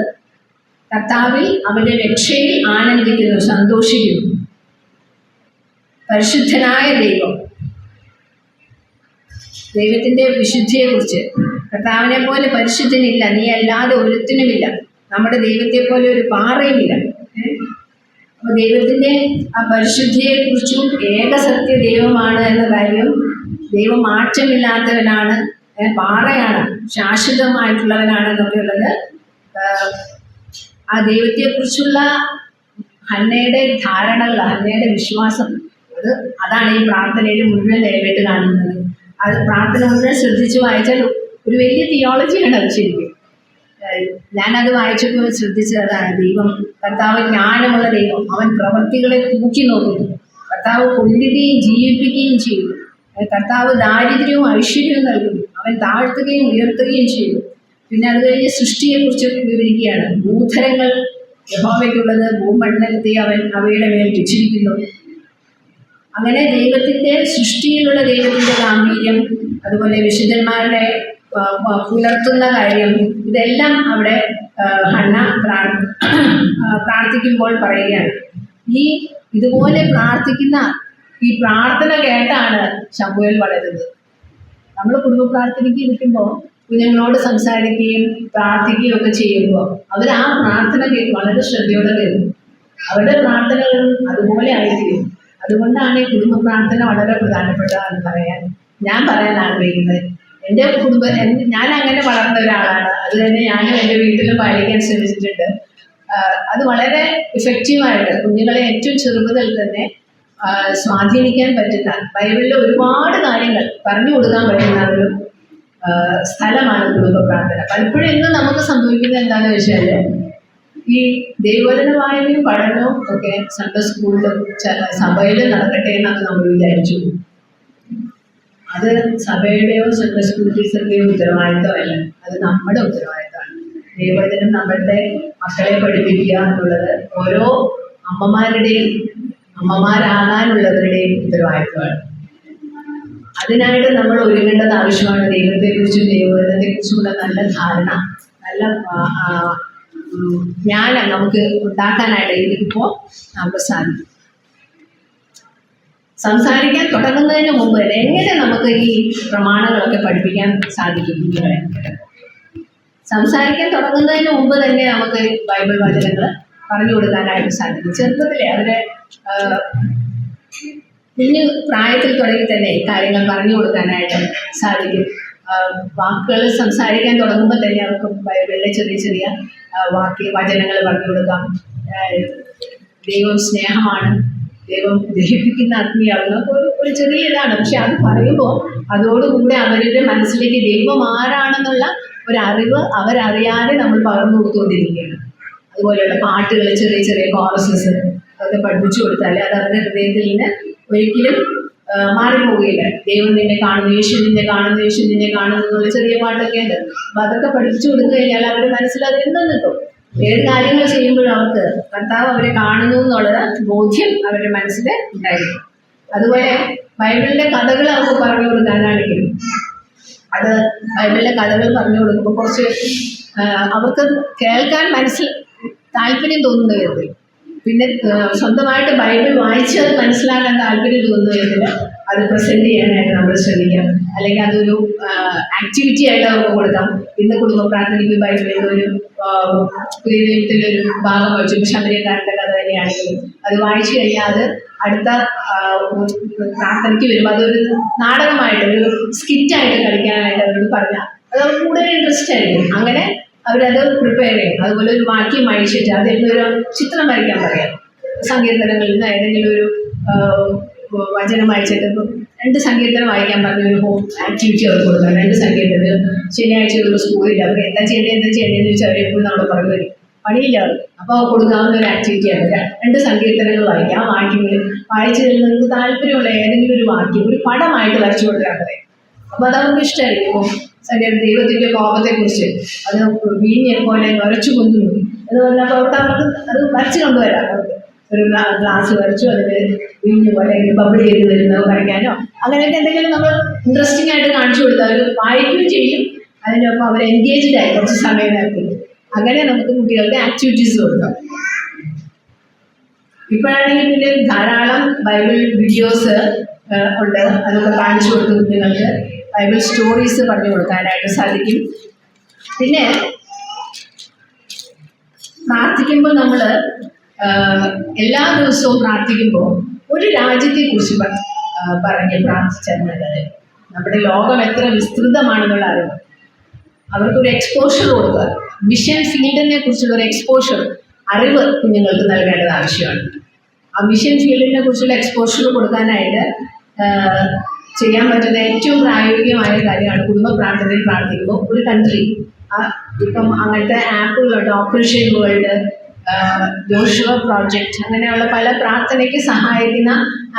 കർത്താവിൽ അവന്റെ രക്ഷയിൽ ആനന്ദിക്കുന്നു, സന്തോഷിക്കുന്നു. പരിശുദ്ധനായ ദൈവത്തിൻ്റെ വിശുദ്ധിയെക്കുറിച്ച്, കർത്താവിനെ പോലെ പരിശുദ്ധനില്ല, നീ അല്ലാതെ ഒരുത്തിനുമില്ല, നമ്മുടെ ദൈവത്തെ പോലെ ഒരു പാറയുമില്ല. അപ്പോൾ ദൈവത്തിൻ്റെ ആ പരിശുദ്ധിയെക്കുറിച്ചും ഏകസത്യ ദൈവമാണ് എന്ന കാര്യം, ദൈവം മാറ്റമില്ലാത്തവനാണ്, പാറയാണ്, ശാശ്വതമായിട്ടുള്ളവനാണെന്നൊക്കെ ഉള്ളത് ആ ദൈവത്തെക്കുറിച്ചുള്ള ഹന്നയുടെ ധാരണകൾ, ഹന്നയുടെ വിശ്വാസം, അതാണ് ഈ പ്രാർത്ഥനയിൽ മുഴുവൻ നിലവിട്ട് കാണുന്നത്. അത് പ്രാർത്ഥന മുഴുവൻ ശ്രദ്ധിച്ച് വായിച്ചാൽ ഒരു വലിയ തിയോളജിയാണ് അത്. ശരിക്കും ഞാനത് വായിച്ചപ്പോൾ ശ്രദ്ധിച്ചത് അതാണ്. ദൈവം, കർത്താവ് ജ്ഞാനമുള്ള ദൈവം, അവൻ പ്രവൃത്തികളെ തൂക്കി നോക്കുന്നു. കർത്താവ് കൊല്ലുകയും ജീവിപ്പിക്കുകയും ചെയ്യുന്നു. കർത്താവ് ദാരിദ്ര്യവും ഐശ്വര്യവും നൽകുന്നു. അവൻ താഴ്ത്തുകയും ഉയർത്തുകയും ചെയ്യുന്നു. പിന്നെ അത് കഴിഞ്ഞ് സൃഷ്ടിയെക്കുറിച്ച് വിവരിക്കുകയാണ്. ഭൂധരങ്ങൾ യഹോവയ്ക്കുള്ളത്, ഭൂമണ്ഡലത്തെ അവൻ അവയുടെ മേൽ വെച്ചിരിക്കുന്നു. അങ്ങനെ ദൈവത്തിൻ്റെ സൃഷ്ടിയിലുള്ള ദൈവത്തിൻ്റെ ഗാംഭീര്യം, അതുപോലെ വിശുദ്ധന്മാരുടെ പുലർത്തുന്ന കാര്യം, ഇതെല്ലാം അവിടെ ഹന്ന പ്രാർത്ഥിക്കുമ്പോൾ പറയുകയാണ്. ഇതുപോലെ പ്രാർത്ഥിക്കുന്ന ഈ പ്രാർത്ഥന കേട്ടാണ് ശമൂവേൽ വളരുന്നത്. നമ്മൾ കുടുംബ പ്രാർത്ഥനയ്ക്ക് ഇരിക്കുമ്പോൾ കുഞ്ഞുങ്ങളോട് സംസാരിക്കുകയും പ്രാർത്ഥിക്കുകയും ഒക്കെ ചെയ്യുമ്പോൾ അവർ ആ പ്രാർത്ഥന വളരെ ശ്രദ്ധയോടെ കേൾക്കും. അവരുടെ പ്രാർത്ഥനകളും അതുപോലെ ആയിരിക്കും. അതുകൊണ്ടാണ് ഈ കുടുംബ പ്രാർത്ഥന വളരെ പ്രധാനപ്പെട്ടതെന്ന് ഞാൻ പറയാൻ ആഗ്രഹിക്കുന്നത്. ഞാൻ അങ്ങനെ വളർന്ന ഒരാളാണ്. അത് തന്നെ ഞാനും എൻ്റെ വീട്ടിലും പാലിക്കാൻ ശ്രമിച്ചിട്ടുണ്ട്. അത് വളരെ ഇഫക്റ്റീവായിട്ട് കുഞ്ഞുങ്ങളെ ഏറ്റവും ചെറുപ്പത്തിൽ തന്നെ സ്വാധീനിക്കാൻ പറ്റുന്ന, ബൈബിളിൽ ഒരുപാട് കാര്യങ്ങൾ പറഞ്ഞു കൊടുക്കാൻ പറ്റുന്ന ഒരു സ്ഥലമാണ് കുടുംബ പ്രാർത്ഥന. പലപ്പോഴും ഇന്ന് നമുക്ക് സംഭവിക്കുന്നത് എന്താണെന്ന് വെച്ചാൽ, ഈ ദൈവവചന വായനയും പഠനവും ഒക്കെ സൺഡേ സ്കൂളിലും സഭയിലും നടക്കട്ടെ എന്നാണ് നമ്മൾ വിചാരിച്ചു. അത് സഭയുടെയോ സൺഡേ സ്കൂൾ ടീച്ചറുടെയോ ഉത്തരവാദിത്തമല്ല, അത് നമ്മുടെ ഉത്തരവാദിത്തമാണ്. ദൈവവചനം നമ്മളുടെ മക്കളെ പഠിപ്പിക്കുക എന്നുള്ളത് ഓരോ അമ്മമാരാകാനുള്ളവരുടെയും ഉത്തരവാദിത്തമാണ്. അതിനായിട്ട് നമ്മൾ ഒരുങ്ങേണ്ടത് ആവശ്യമാണ്. ദൈവത്തെക്കുറിച്ചും ദൈവവചനത്തെക്കുറിച്ചുമുള്ള നല്ല ധാരണ, നല്ല ജ്ഞാനം നമുക്ക് ഉണ്ടാക്കാനായിട്ട് ഇതിപ്പോൾ നമുക്ക് സാധിക്കും. സംസാരിക്കാൻ തുടങ്ങുന്നതിന് മുമ്പ് എങ്ങനെ നമുക്ക് ഈ പ്രമാണങ്ങളൊക്കെ പഠിപ്പിക്കാൻ സാധിക്കും? കുഞ്ഞുങ്ങളെ സംസാരിക്കാൻ തുടങ്ങുന്നതിന് മുമ്പ് തന്നെ നമുക്ക് ബൈബിൾ വചനങ്ങൾ പറഞ്ഞു കൊടുക്കാനായിട്ട് സാധിക്കും. ചെറുപ്പത്തിലെ അവരെ കുഞ്ഞു പ്രായത്തിൽ തുടങ്ങി തന്നെ കാര്യങ്ങൾ പറഞ്ഞു കൊടുക്കാനായിട്ട് സാധിക്കും. വാക്കുകൾ സംസാരിക്കാൻ തുടങ്ങുമ്പോൾ തന്നെ അവർക്ക് ബൈബിളിലെ ചെറിയ ചെറിയ വചനങ്ങൾ പറഞ്ഞു കൊടുക്കാം. ദൈവം സ്നേഹമാണ്, ദൈവം ദഹിപ്പിക്കുന്ന അഗ്നിയാവുന്ന ഒരു ചെറിയ ഇതാണ്. പക്ഷെ അത് പറയുമ്പോൾ അതോടുകൂടെ അവരുടെ മനസ്സിലേക്ക് ദൈവം ആരാണെന്നുള്ള ഒരറിവ് അവരറിയാതെ നമ്മൾ പകർന്നു കൊടുത്തുകൊണ്ടിരിക്കുകയാണ്. അതുപോലെയുള്ള പാട്ടുകൾ, ചെറിയ ചെറിയ കോറസസ് അതൊക്കെ പഠിപ്പിച്ചു കൊടുത്താൽ അത് അവരുടെ ഹൃദയത്തിൽ നിന്ന് ഒരിക്കലും മാറിപ്പോവുകയില്ല. ദൈവം നിന്നെ കാണുന്നു, യേശു നിന്നെ കാണുന്നു, യേശു നിന്നെ കാണുന്നു എന്നുള്ള ചെറിയ പാട്ടൊക്കെ ഉണ്ട്. അപ്പം അതൊക്കെ പഠിപ്പിച്ചു കൊടുത്തു കഴിഞ്ഞാൽ അവരുടെ മനസ്സിൽ അത് എന്നും നിൽക്കും. ഏത് കാര്യങ്ങൾ ചെയ്യുമ്പോഴും അവർക്ക് കർത്താവ് അവരെ കാണുന്നു എന്നുള്ള ബോധ്യം അവരുടെ മനസ്സിൽ ഉണ്ടായിരിക്കും. അതുപോലെ ബൈബിളിലെ കഥകൾ അവർക്ക് പറഞ്ഞു കൊടുക്കാനാണെങ്കിലും അത് ബൈബിളിലെ കഥകൾ പറഞ്ഞു കൊടുക്കുമ്പോൾ കുറച്ച് അവർക്ക് കേൾക്കാൻ താല്പര്യം തോന്നുന്ന വിധത്തിൽ, പിന്നെ സ്വന്തമായിട്ട് ബൈബിൾ വായിച്ചത് മനസ്സിലാക്കാൻ താല്പര്യം തോന്നുന്ന വിധത്തിൽ അത് പ്രസന്റ് ചെയ്യാനായിട്ട് നമ്മൾ ശ്രമിക്കാം. അല്ലെങ്കിൽ അതൊരു ആക്ടിവിറ്റി ആയിട്ട് അവർക്ക് കൊടുക്കാം. ഇന്ന് കുടുംബ പ്രാർത്ഥനയ്ക്ക് ബൈബിളിൽ ഒരു പുതിയ നിയമത്തിലൊരു ഭാഗം വായിച്ചു, ശമരിയക്കാരൻ്റെ കഥ തന്നെയാണെങ്കിലും അത് വായിച്ചു കഴിഞ്ഞാൽ അത് അടുത്ത പ്രാർത്ഥനയ്ക്ക് വരുമ്പോൾ അതൊരു നാടകമായിട്ട് ഒരു സ്കിറ്റായിട്ട് കളിക്കാനായിട്ട് അവരോട് പറഞ്ഞാൽ അത് അവർക്ക് കൂടുതൽ ഇൻട്രസ്റ്റ് ആയിരിക്കും. അങ്ങനെ അവരത് പ്രിപ്പയർ ചെയ്യും. അതുപോലെ ഒരു വാക്യം അയച്ചിട്ട് അതിൽ ഒരു ചിത്രം വരയ്ക്കാൻ പറയാം. സങ്കീർത്തനങ്ങളിൽ നിന്ന് ഏതെങ്കിലും ഒരു വചനം അയച്ചിട്ട് 2 സങ്കീർത്തനം വായിക്കാൻ പറഞ്ഞ ഒരു ഹോം ആക്ടിവിറ്റി അവർ കൊടുക്കാം. 2 സങ്കീർത്തനം ശനിയാഴ്ച ഒരു സ്കൂളിൽ അവർ എന്താ ചെയ്യേണ്ടതെന്ന് ചോദിച്ചാൽ അവരെപ്പോഴും നമ്മൾ പറഞ്ഞു തരും, പണിയില്ല അവർ. അപ്പോൾ കൊടുക്കാവുന്ന ഒരു ആക്ടിവിറ്റിയാണ് 2 സങ്കീർത്തനങ്ങൾ വായിക്കാം. ആ വാക്യങ്ങൾ വായിച്ചതിൽ നിങ്ങൾക്ക് താല്പര്യമുള്ള ഏതെങ്കിലും ഒരു വാക്യം ഒരു പടമായിട്ട് വരച്ചു കൊടുക്കാൻ പറയാം. അപ്പോൾ അത് അവർക്ക് ഇഷ്ടമായിരിക്കും. ഇപ്പോൾ ദൈവത്തിൻ്റെ കോപത്തെക്കുറിച്ച് അത് വീഞ്ഞെ പോലെ വരച്ചു കൊണ്ടുവന്നു എന്ന് പറഞ്ഞപ്പോൾ അവർക്ക് അത് വരച്ച് കൊണ്ടുവരാം. അവർക്ക് ഒരു ഗ്ലാസ് വരച്ചു അതിൽ വീഞ്ഞ് പോലെ ബബിൾ ചെയ്ത് വരുന്നത് വരയ്ക്കാനോ അങ്ങനെയൊക്കെ എന്തെങ്കിലും നമ്മൾ ഇൻട്രസ്റ്റിംഗ് ആയിട്ട് കാണിച്ചു കൊടുത്താൽ അവർ വായിക്കുകയും ചെയ്യും. അതിനൊപ്പം അവർ എൻഗേജ്ഡ് ആയി കുറച്ച് സമയം നേരത്തിൽ. അങ്ങനെ നമുക്ക് കുട്ടികൾക്ക് ആക്ടിവിറ്റീസ് കൊടുക്കാം. ഇപ്പോഴാണെങ്കിൽ പിന്നെ ധാരാളം ബൈബിൾ വീഡിയോസ് ഉണ്ട്. അതൊക്കെ കാണിച്ചു കൊടുത്ത് കുട്ടികൾക്ക് ബൈബിൾ സ്റ്റോറീസ് പറഞ്ഞു കൊടുക്കാനായിട്ട് സാധിക്കും. പിന്നെ പ്രാർത്ഥിക്കുമ്പോൾ നമ്മൾ എല്ലാ ദിവസവും പ്രാർത്ഥിക്കുമ്പോൾ ഒരു രാജ്യത്തെക്കുറിച്ച് പറഞ്ഞ് പ്രാർത്ഥിച്ചാൽ നല്ലത്. നമ്മുടെ ലോകം എത്ര വിസ്തൃതമാണെന്നുള്ള അറിവ് അവർക്കൊരു എക്സ്പോഷർ കൊടുക്കുക. മിഷൻ ഫീൽഡിനെ കുറിച്ചുള്ള ഒരു എക്സ്പോഷർ അറിവ് കുഞ്ഞുങ്ങൾക്ക് നൽകേണ്ടത് ആവശ്യമാണ്. ആ മിഷൻ ഫീൽഡിനെ കുറിച്ചുള്ള എക്സ്പോഷർ കൊടുക്കാനായിട്ട് ചെയ്യാൻ പറ്റുന്ന ഏറ്റവും പ്രായോഗികമായ കാര്യമാണ് കുടുംബ പ്രാർത്ഥനയിൽ പ്രാർത്ഥിക്കുമ്പോൾ ഒരു കൺട്രി ഇപ്പം അങ്ങനത്തെ ആപ്പുകളുണ്ട്. ഓപ്പറേഷൻ വേൾഡ്, ജോഷുവ പ്രോജക്റ്റ്, അങ്ങനെയുള്ള പല പ്രാർത്ഥനയ്ക്ക് സഹായിക്കുന്ന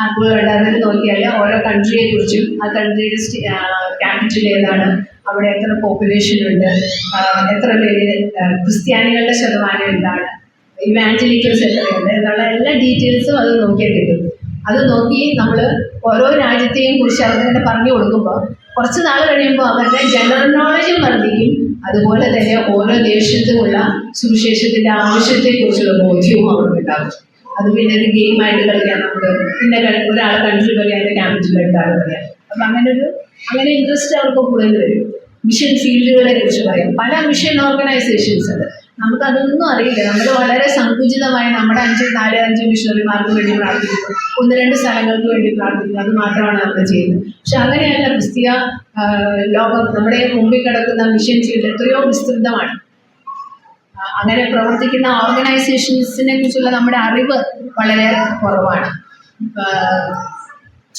ആപ്പുകളുണ്ട്. അതിൽ നോക്കിയാൽ ഓരോ കൺട്രിയെക്കുറിച്ചും ആ കൺട്രിയുടെ ക്യാപിറ്റൽ ഏതാണ്, അവിടെ എത്ര പോപ്പുലേഷൻ ഉണ്ട്, എത്ര പേര് ക്രിസ്ത്യാനികളുടെ ശതമാനം എന്താണ്, ഇവാഞ്ചലിക്കൽസ് എത്രയുണ്ട് എന്നുള്ള എല്ലാ ഡീറ്റെയിൽസും അത് നോക്കിയാൽ കിട്ടും. അത് നോക്കി നമ്മൾ ഓരോ രാജ്യത്തെയും കുറിച്ച് അവരിങ്ങനെ പറഞ്ഞു കൊടുക്കുമ്പോൾ കുറച്ച് നാൾ കഴിയുമ്പോൾ അവരുടെ ജനറൽ നോളജും വർദ്ധിക്കും. അതുപോലെ തന്നെ ഓരോ ദേശത്തുമുള്ള സുവിശേഷത്തിൻ്റെ ആവശ്യത്തെക്കുറിച്ചുള്ള ബോധ്യവും അവർക്കുണ്ടാകും. അത് പിന്നെ ഒരു ഗെയിമായിട്ട് കളിക്കാം നമുക്ക്. പിന്നെ ഒരാൾ കൺട്രി കളിയാൽ ക്യാപിറ്റൽ എടുത്താൽ പറയാം. അപ്പം അങ്ങനെ ഇൻട്രസ്റ്റ് അവർക്ക് കൂടുതൽ വരും. മിഷൻ ഫീൽഡുകളെ കുറിച്ച് പറയാം. പല മിഷൻ ഓർഗനൈസേഷൻസ് ഉണ്ട്. നമുക്കതൊന്നും അറിയില്ല. നമ്മൾ വളരെ സങ്കുചിതമായി നമ്മുടെ 4-5 മിഷണറിമാർക്ക് വേണ്ടി പ്രാർത്ഥിക്കുന്നു, 1-2 സ്ഥലങ്ങൾക്ക് വേണ്ടി പ്രാർത്ഥിക്കുന്നു. അത് മാത്രമാണ് നമ്മൾ ചെയ്യുന്നത്. പക്ഷെ അങ്ങനെയല്ല. ക്രിസ്തീയ ലോകം നമ്മുടെ മുമ്പിൽ കിടക്കുന്ന മിഷൻ ഫീൽഡ് എത്രയോ വിസ്തൃതമാണ്. അങ്ങനെ പ്രവർത്തിക്കുന്ന ഓർഗനൈസേഷൻസിനെ കുറിച്ചുള്ള നമ്മുടെ അറിവ് വളരെ കുറവാണ്.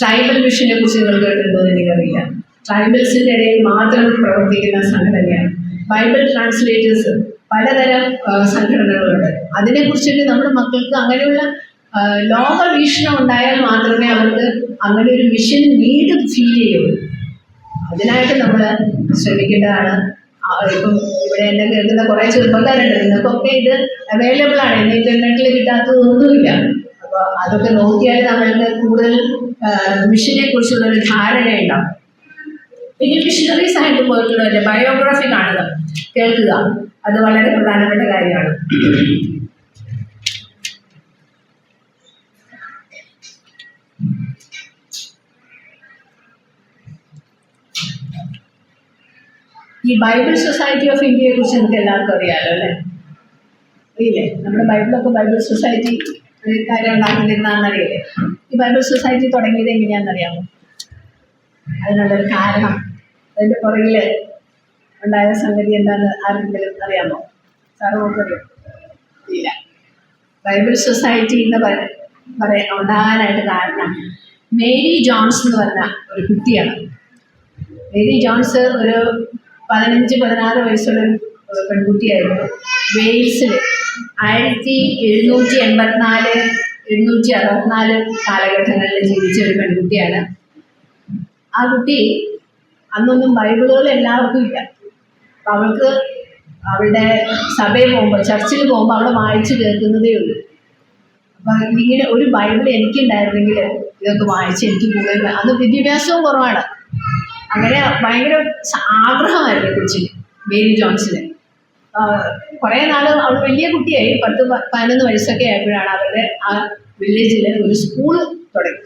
ട്രൈബൽ മിഷനെ കുറിച്ച് നിങ്ങൾ കേട്ടിട്ടുണ്ടോ എന്ന് എനിക്കറിയില്ല. ട്രൈബൽസിൻ്റെ ഇടയിൽ മാത്രം പ്രവർത്തിക്കുന്ന സംഘടനയാണ്. ബൈബിൾ ട്രാൻസ്ലേറ്റേഴ്സ്, പലതരം സംഘടനകളുണ്ട്. അതിനെക്കുറിച്ചിട്ട് നമ്മുടെ മക്കൾക്ക് അങ്ങനെയുള്ള ലോകവീക്ഷണം ഉണ്ടായാൽ മാത്രമേ അവർക്ക് അങ്ങനെ ഒരു മിഷൻ നീഡ് ഫീൽ ചെയ്യുള്ളൂ. അതിനായിട്ട് നമ്മൾ ശ്രമിക്കേണ്ടതാണ്. ഇപ്പം ഇവിടെ എന്നെ കേൾക്കുന്ന കുറേ ചെറുപ്പക്കാരുണ്ട്. നിങ്ങൾക്കൊക്കെ ഇത് അവൈലബിൾ ആണ്. ഇന്ന് ഇൻ്റർനെറ്റിൽ കിട്ടാത്തതൊന്നുമില്ല. അപ്പോൾ അതൊക്കെ നോക്കിയാൽ നമ്മൾക്ക് കൂടുതൽ മിഷനെ കുറിച്ചുള്ളൊരു ധാരണ ഉണ്ടാവും. പിന്നെ മിഷണറീസ് ആയിട്ട് പോയിട്ടുള്ളവരുടെ ബയോഗ്രഫി കാണുക, കേൾക്കുക, അത് വളരെ പ്രധാനപ്പെട്ട കാര്യമാണ്. ഈ ബൈബിൾ സൊസൈറ്റി ഓഫ് ഇന്ത്യയെ കുറിച്ച് നമുക്ക് എല്ലാവർക്കും അറിയാമല്ലോ അല്ലേ? അറിയില്ലേ? നമ്മുടെ ബൈബിളൊക്കെ ബൈബിൾ സൊസൈറ്റി കാര്യം ഉണ്ടാക്കിയിരുന്നാന്നറിയില്ലേ? ഈ ബൈബിൾ സൊസൈറ്റി തുടങ്ങിയത് എങ്ങനെയാണെന്നറിയാമോ? അതിനുള്ളൊരു കാരണം, അതിൻ്റെ പുറകിൽ ഉണ്ടായ സംഗതി എന്താണെന്ന് ആർക്കെങ്കിലും അറിയാമോ? സാറ് നോക്കറിയോ? ഇല്ല. ബൈബിൾ സൊസൈറ്റി എന്ന് ഉണ്ടാകാനായിട്ട് കാരണം മേരി ജോൺസ് എന്ന് പറഞ്ഞ ഒരു കുട്ടിയാണ്. മേരി ജോൺസ് ഒരു 15-16 വയസ്സുള്ള ഒരു പെൺകുട്ടിയായിരുന്നു. വെയിൽസിൽ 1784-1764 കാലഘട്ടങ്ങളിൽ ജീവിച്ച ഒരു പെൺകുട്ടിയാണ്. ആ കുട്ടി അന്നൊന്നും ബൈബിളുകൾ എല്ലാവർക്കും ഇല്ല. അപ്പം അവൾക്ക് അവളുടെ സഭയിൽ പോകുമ്പോൾ, ചർച്ചിൽ പോകുമ്പോൾ അവളെ വായിച്ച് കേൾക്കുന്നതേ ഉള്ളൂ. അപ്പം ഇങ്ങനെ ഒരു ബൈബിൾ എനിക്കുണ്ടായിരുന്നെങ്കിൽ ഇതൊക്കെ വായിച്ച് എനിക്ക് കൂടുതൽ, അന്ന് വിദ്യാഭ്യാസവും കുറവാണ്. അങ്ങനെ ഭയങ്കര ആഗ്രഹമായിരുന്നു കൊച്ചിന്, മേരി ജോൺസിന്. കുറേ നാൾ അവൾ വലിയ കുട്ടിയായി, 10-11 വയസ്സൊക്കെ ആയപ്പോഴാണ് അവരുടെ ആ വില്ലേജിൽ ഒരു സ്കൂൾ തുടങ്ങി.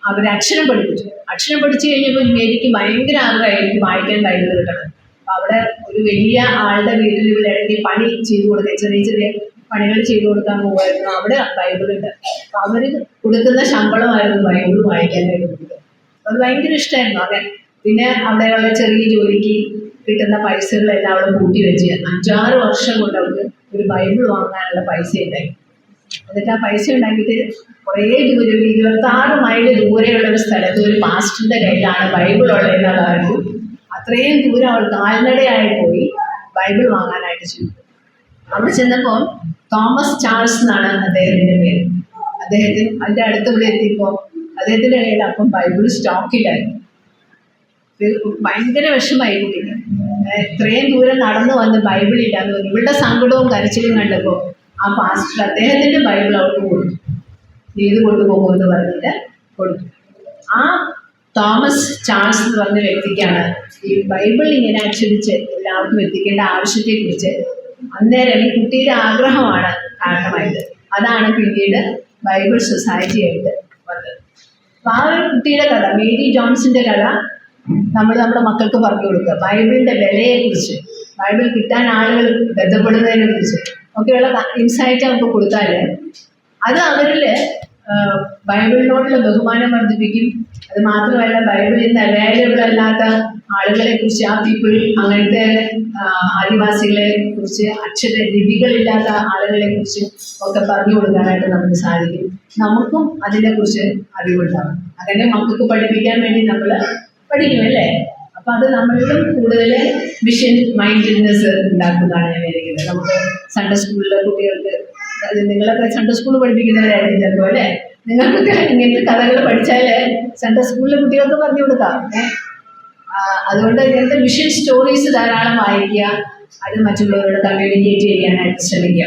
അവർ അക്ഷരം പഠിച്ചു കഴിഞ്ഞപ്പോൾ മേരിക്ക് ഭയങ്കര ആഗ്രഹമായി എനിക്ക് വായിക്കാൻ ബൈബിൾ കിട്ടണം. അപ്പം അവിടെ ഒരു വലിയ ആളുടെ വീട്ടിൽ ഇടയ്ക്ക് പണി ചെയ്തു കൊടുക്കുക, ചെറിയ ചെറിയ പണികൾ ചെയ്തു കൊടുക്കാൻ പോകുമായിരുന്നു. അവിടെ ബൈബിളുണ്ട്. അപ്പം അവർ കൊടുക്കുന്ന ശമ്പളമായിരുന്നു ബൈബിൾ വായിക്കാനായിട്ട് കൊടുക്കുക. അത് ഭയങ്കര ഇഷ്ടമായിരുന്നു. അങ്ങനെ പിന്നെ അവിടെയുള്ള ചെറിയ ജോലിക്ക് കിട്ടുന്ന പൈസകളെല്ലാം അവിടെ കൂട്ടി വെച്ച് 5-6 വർഷം കൊണ്ട് അവർക്ക് ഒരു ബൈബിൾ വാങ്ങാനുള്ള പൈസ ഉണ്ടായി. എന്നിട്ട് ആ പൈസ ഉണ്ടാക്കിയിട്ട് കുറേ ദൂരം 26 മൈൽ ദൂരെയുള്ള ഒരു സ്ഥലത്ത് ഒരു പാസ്റ്ററിൻ്റെ കയ്യിലാണ് ബൈബിൾ ഉള്ളതെന്നുള്ള അറിവ്. അത്രയും ദൂരം അവൾ കാൽനടയായി പോയി ബൈബിൾ വാങ്ങാനായിട്ട് ചെയ്തു. അവിടെ ചെന്നപ്പോൾ തോമസ് ചാൾസ് എന്നാണ് അദ്ദേഹത്തിൻ്റെ പേര്. അദ്ദേഹത്തിന് അതിൻ്റെ അടുത്ത് ഇവിടെ എത്തിയപ്പോൾ അദ്ദേഹത്തിൻ്റെ കയ്യിൽ അപ്പം ബൈബിൾ സ്റ്റോക്കിലായിരുന്നു. ഭയങ്കര വിഷമായി കുട്ടിക്ക്. ഇത്രയും ദൂരം നടന്നു വന്ന് ബൈബിൾ ഇല്ലാന്ന് പറഞ്ഞു. ഇവളുടെ സങ്കടവും കരച്ചിലും കണ്ടപ്പോൾ ആ പാസ്റ്റർ അദ്ദേഹത്തിൻ്റെ ബൈബിൾ അവർക്ക് കൊടുത്തു. ഇത് കൊണ്ടുപോകുമെന്ന് പറഞ്ഞിട്ട് കൊടുത്തു. ആ തോമസ് ചാൾസ് എന്ന് പറഞ്ഞ വ്യക്തിക്കാണ് ഈ ബൈബിൾ ഇങ്ങനെ അച്ചടിച്ച് എല്ലാവർക്കും എത്തിക്കേണ്ട ആവശ്യത്തെക്കുറിച്ച് അന്നേരം ഈ കുട്ടിയുടെ ആഗ്രഹമാണ് കാരണമായത്. അതാണ് പിന്നീട് ബൈബിൾ സൊസൈറ്റി ആയിട്ട് വന്നത്. അപ്പം ആ ഒരു കുട്ടിയുടെ കഥ, മേരി ജോൺസിൻ്റെ കഥ നമ്മുടെ മക്കൾക്ക് പറഞ്ഞു കൊടുക്കുക. ബൈബിളിൻ്റെ വിലയെക്കുറിച്ച്, ബൈബിൾ കിട്ടാൻ ആളുകൾ ബന്ധപ്പെടുന്നതിനെ കുറിച്ച് ഒക്കെയുള്ള ഇൻസൈറ്റ് അവർക്ക് കൊടുത്താൽ അത് അവരിൽ ബൈബിളിനോടുള്ള ബഹുമാനം വർദ്ധിപ്പിക്കും. അത് മാത്രമല്ല, ബൈബിളിൽ നിന്ന് അവൈലബിൾ അല്ലാത്ത ആളുകളെ കുറിച്ച്, ആ പീപ്പിൾ, അങ്ങനത്തെ ആദിവാസികളെ കുറിച്ച്, ലിപികളില്ലാത്ത ആളുകളെ കുറിച്ച് ഒക്കെ പറഞ്ഞു കൊടുക്കാനായിട്ട് നമുക്ക് സാധിക്കും. നമുക്കും അതിനെക്കുറിച്ച് അറിവുണ്ടാകും. അങ്ങനെ മക്കൾക്ക് പഠിപ്പിക്കാൻ വേണ്ടി നമ്മൾ പഠിക്കും അല്ലേ? അപ്പം അത് നമ്മളിലും കൂടുതൽ മിഷൻ മൈൻഡ്നെസ് ഉണ്ടാക്കുന്നതാണ് ഞാൻ വിചാരിക്കുന്നത്. നമുക്ക് സൺഡേ സ്കൂളിലെ കുട്ടികൾക്ക്, നിങ്ങളൊക്കെ സൺഡേ സ്കൂൾ പഠിപ്പിക്കുന്നവരായിരിക്കും ചിലപ്പോൾ അല്ലേ? നിങ്ങൾക്കൊക്കെ ഇങ്ങനത്തെ കഥകൾ പഠിച്ചാൽ സൺഡേ സ്കൂളിലെ കുട്ടികൾക്ക് പറഞ്ഞു കൊടുക്കാം. അതുകൊണ്ട് ഇങ്ങനത്തെ മിഷൻ സ്റ്റോറീസ് ധാരാളം വായിക്കുക, അത് മറ്റുള്ളവരോട് കമ്മ്യൂണിക്കേറ്റ് ചെയ്യാനായിട്ട് ശ്രമിക്കുക.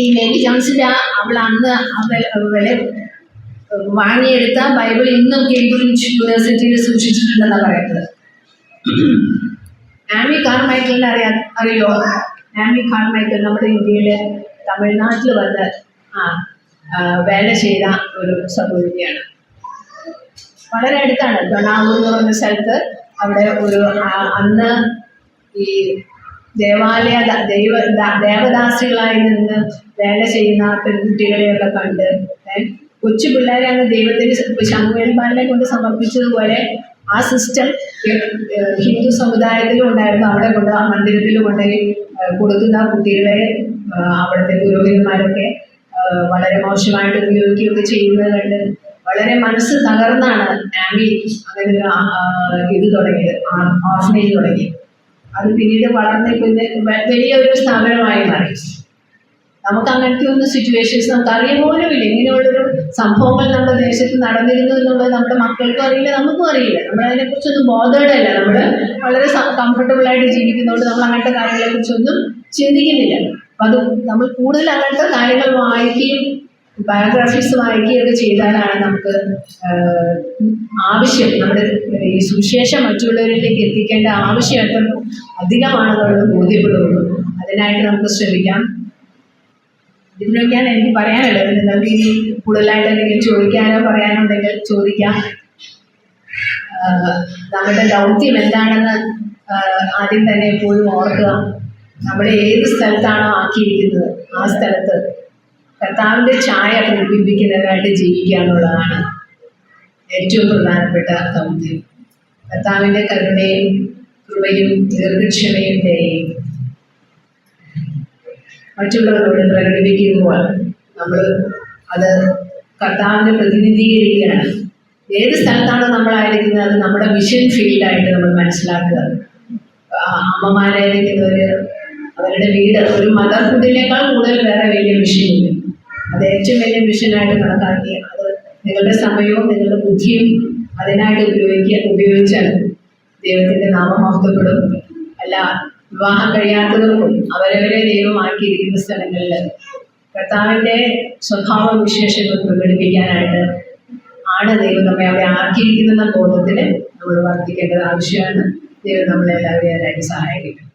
ഈ മേരി ജോൺസിൻ്റെ അവൾ അന്ന് വില വാങ്ങിയെടുത്ത ബൈബിൾ ഇന്നും കേംബ്രിഡ്ജ് യൂണിവേഴ്സിറ്റിയിൽ സൂക്ഷിച്ചിട്ടുണ്ടെന്നാണ് പറയുന്നത്. ആമി കാർമൈക്കലിനെ അറിയോ? ആമി കാർമൈക്കൽ നമ്മുടെ ഇന്ത്യയിൽ തമിഴ്നാട്ടിൽ വന്ന് വേല ചെയ്ത ഒരു സഹോദരിയാണ്. വളരെ അടുത്താണ് തൊണ്ണാവൂർ എന്ന് പറഞ്ഞ സ്ഥലത്ത്. അവിടെ ഒരു അന്ന് ഈ ദേവദാസികളായി നിന്ന് വേല ചെയ്യുന്ന പെൺകുട്ടികളെയൊക്കെ കണ്ട് കൊച്ചു പിള്ളേരെ അങ്ങ് ദൈവത്തിന് ശമൂവേൽ ബാലനെ കൊണ്ട് സമർപ്പിച്ചതുപോലെ ആ സിസ്റ്റം ഹിന്ദു സമുദായത്തിലും ഉണ്ടായിരുന്നു. അവിടെ കൊണ്ട് ആ മന്ദിരത്തിൽ കൊണ്ടുപോയി കൊടുക്കുന്ന കുട്ടികളെ അവിടുത്തെ പുരോഹിതന്മാരൊക്കെ വളരെ മോശമായിട്ട് ഉപയോഗിക്കുകയൊക്കെ ചെയ്യുന്നത് കണ്ട് വളരെ മനസ്സ് തകർന്നാണ് ആമി അങ്ങനെ ഇത് തുടങ്ങിയത്, ഓർഫനേജ് തുടങ്ങിയത്. അത് പിന്നീട് വളർന്ന് പിന്നെ വലിയൊരു സ്ഥാപനമായി മാറി. നമുക്ക് അങ്ങനത്തെ ഒന്നും സിറ്റുവേഷൻസ് നമുക്ക് അറിയാൻ പോലും ഇല്ല. ഇങ്ങനെയുള്ളൊരു സംഭവങ്ങൾ നമ്മുടെ ദേശത്ത് നടന്നിരുന്നു എന്നുള്ളത് നമ്മുടെ മക്കൾക്കും അറിയില്ല, നമുക്കും അറിയില്ല. നമ്മളതിനെക്കുറിച്ചൊന്നും ബോധേഡല്ല. നമ്മൾ വളരെ കംഫർട്ടബിളായിട്ട് ജീവിക്കുന്നതുകൊണ്ട് നമ്മൾ അങ്ങനത്തെ കാര്യങ്ങളെക്കുറിച്ചൊന്നും ചിന്തിക്കുന്നില്ല. അപ്പം അത് നമ്മൾ കൂടുതൽ അങ്ങനത്തെ കാര്യങ്ങൾ വായിക്കുകയും ബയോഗ്രാഫീസ് വായിക്കുകയൊക്കെ ചെയ്താലാണ് നമുക്ക് ആവശ്യം, നമ്മുടെ ഈ സുവിശേഷം മറ്റുള്ളവരിലേക്ക് എത്തിക്കേണ്ട ആവശ്യം എത്ര അധികമാണെന്നുള്ളത് ബോധ്യപ്പെടുകയുള്ളൂ. അതിനായിട്ട് നമുക്ക് ശ്രമിക്കാം. ഇതിനൊക്കെയാണ് എനിക്ക് പറയാനുള്ളത്. നിങ്ങൾക്ക് ഇനി കൂടുതലായിട്ട് എന്തെങ്കിലും ചോദിക്കാനോ പറയാനോ ഉണ്ടെങ്കിൽ ചോദിക്കാം. നമ്മുടെ ദൗത്യം എന്താണെന്ന് ആദ്യം തന്നെ എപ്പോഴും ഓർക്കുക. നമ്മളെ ഏത് സ്ഥലത്താണോ ആക്കിയിരിക്കുന്നത് ആ സ്ഥലത്ത് കർത്താവിൻ്റെ ഛായ പ്രതിബിംബിക്കുന്നതിനായിട്ട് ജീവിക്കുക എന്നുള്ളതാണ് ഏറ്റവും പ്രധാനപ്പെട്ട ദൗത്യം. കർത്താവിൻ്റെ കരുണയും കൃപയും ദീർഘക്ഷമയും ദയയും മറ്റുള്ളവരോട് പ്രകടിപ്പിക്കുമ്പോൾ നമ്മൾ അത് കർത്താവിനെ പ്രതിനിധീകരിക്കുകയാണ്. ഏത് സ്ഥലത്താണോ നമ്മളായിരിക്കുന്നത് അത് നമ്മുടെ മിഷൻ ഫീൽഡായിട്ട് നമ്മൾ മനസ്സിലാക്കുക. അമ്മമാരായിരിക്കുന്നവർ അവരുടെ വീട് ഒരു മദർഹുഡിനേക്കാൾ കൂടുതൽ വേറെ വലിയ മിഷനില്ല. അത് ഏറ്റവും വലിയ മിഷനായിട്ട് കണക്കാക്കി അത് നിങ്ങളുടെ സമയവും നിങ്ങളുടെ ബുദ്ധിയും അതിനായിട്ട് ഉപയോഗിച്ചാൽ ദൈവത്തിൻ്റെ നാമം മഹത്വപ്പെടും. അല്ല, വിവാഹം കഴിയാത്തവർക്കും അവരവരെ ദൈവമാക്കിയിരിക്കുന്ന സ്ഥലങ്ങളിൽ കർത്താവിൻ്റെ സ്വഭാവ വിശേഷങ്ങൾ പ്രകടിപ്പിക്കാനായിട്ട് ആണ് ദൈവം നമ്മെ അവിടെ ആക്കിയിരിക്കുന്ന ബോധത്തിൽ നമ്മൾ വർദ്ധിക്കേണ്ടത് ആവശ്യമാണ്. ദൈവം നമ്മളെല്ലാവരെയും അതിനായിട്ട് സഹായിക്കട്ടെ.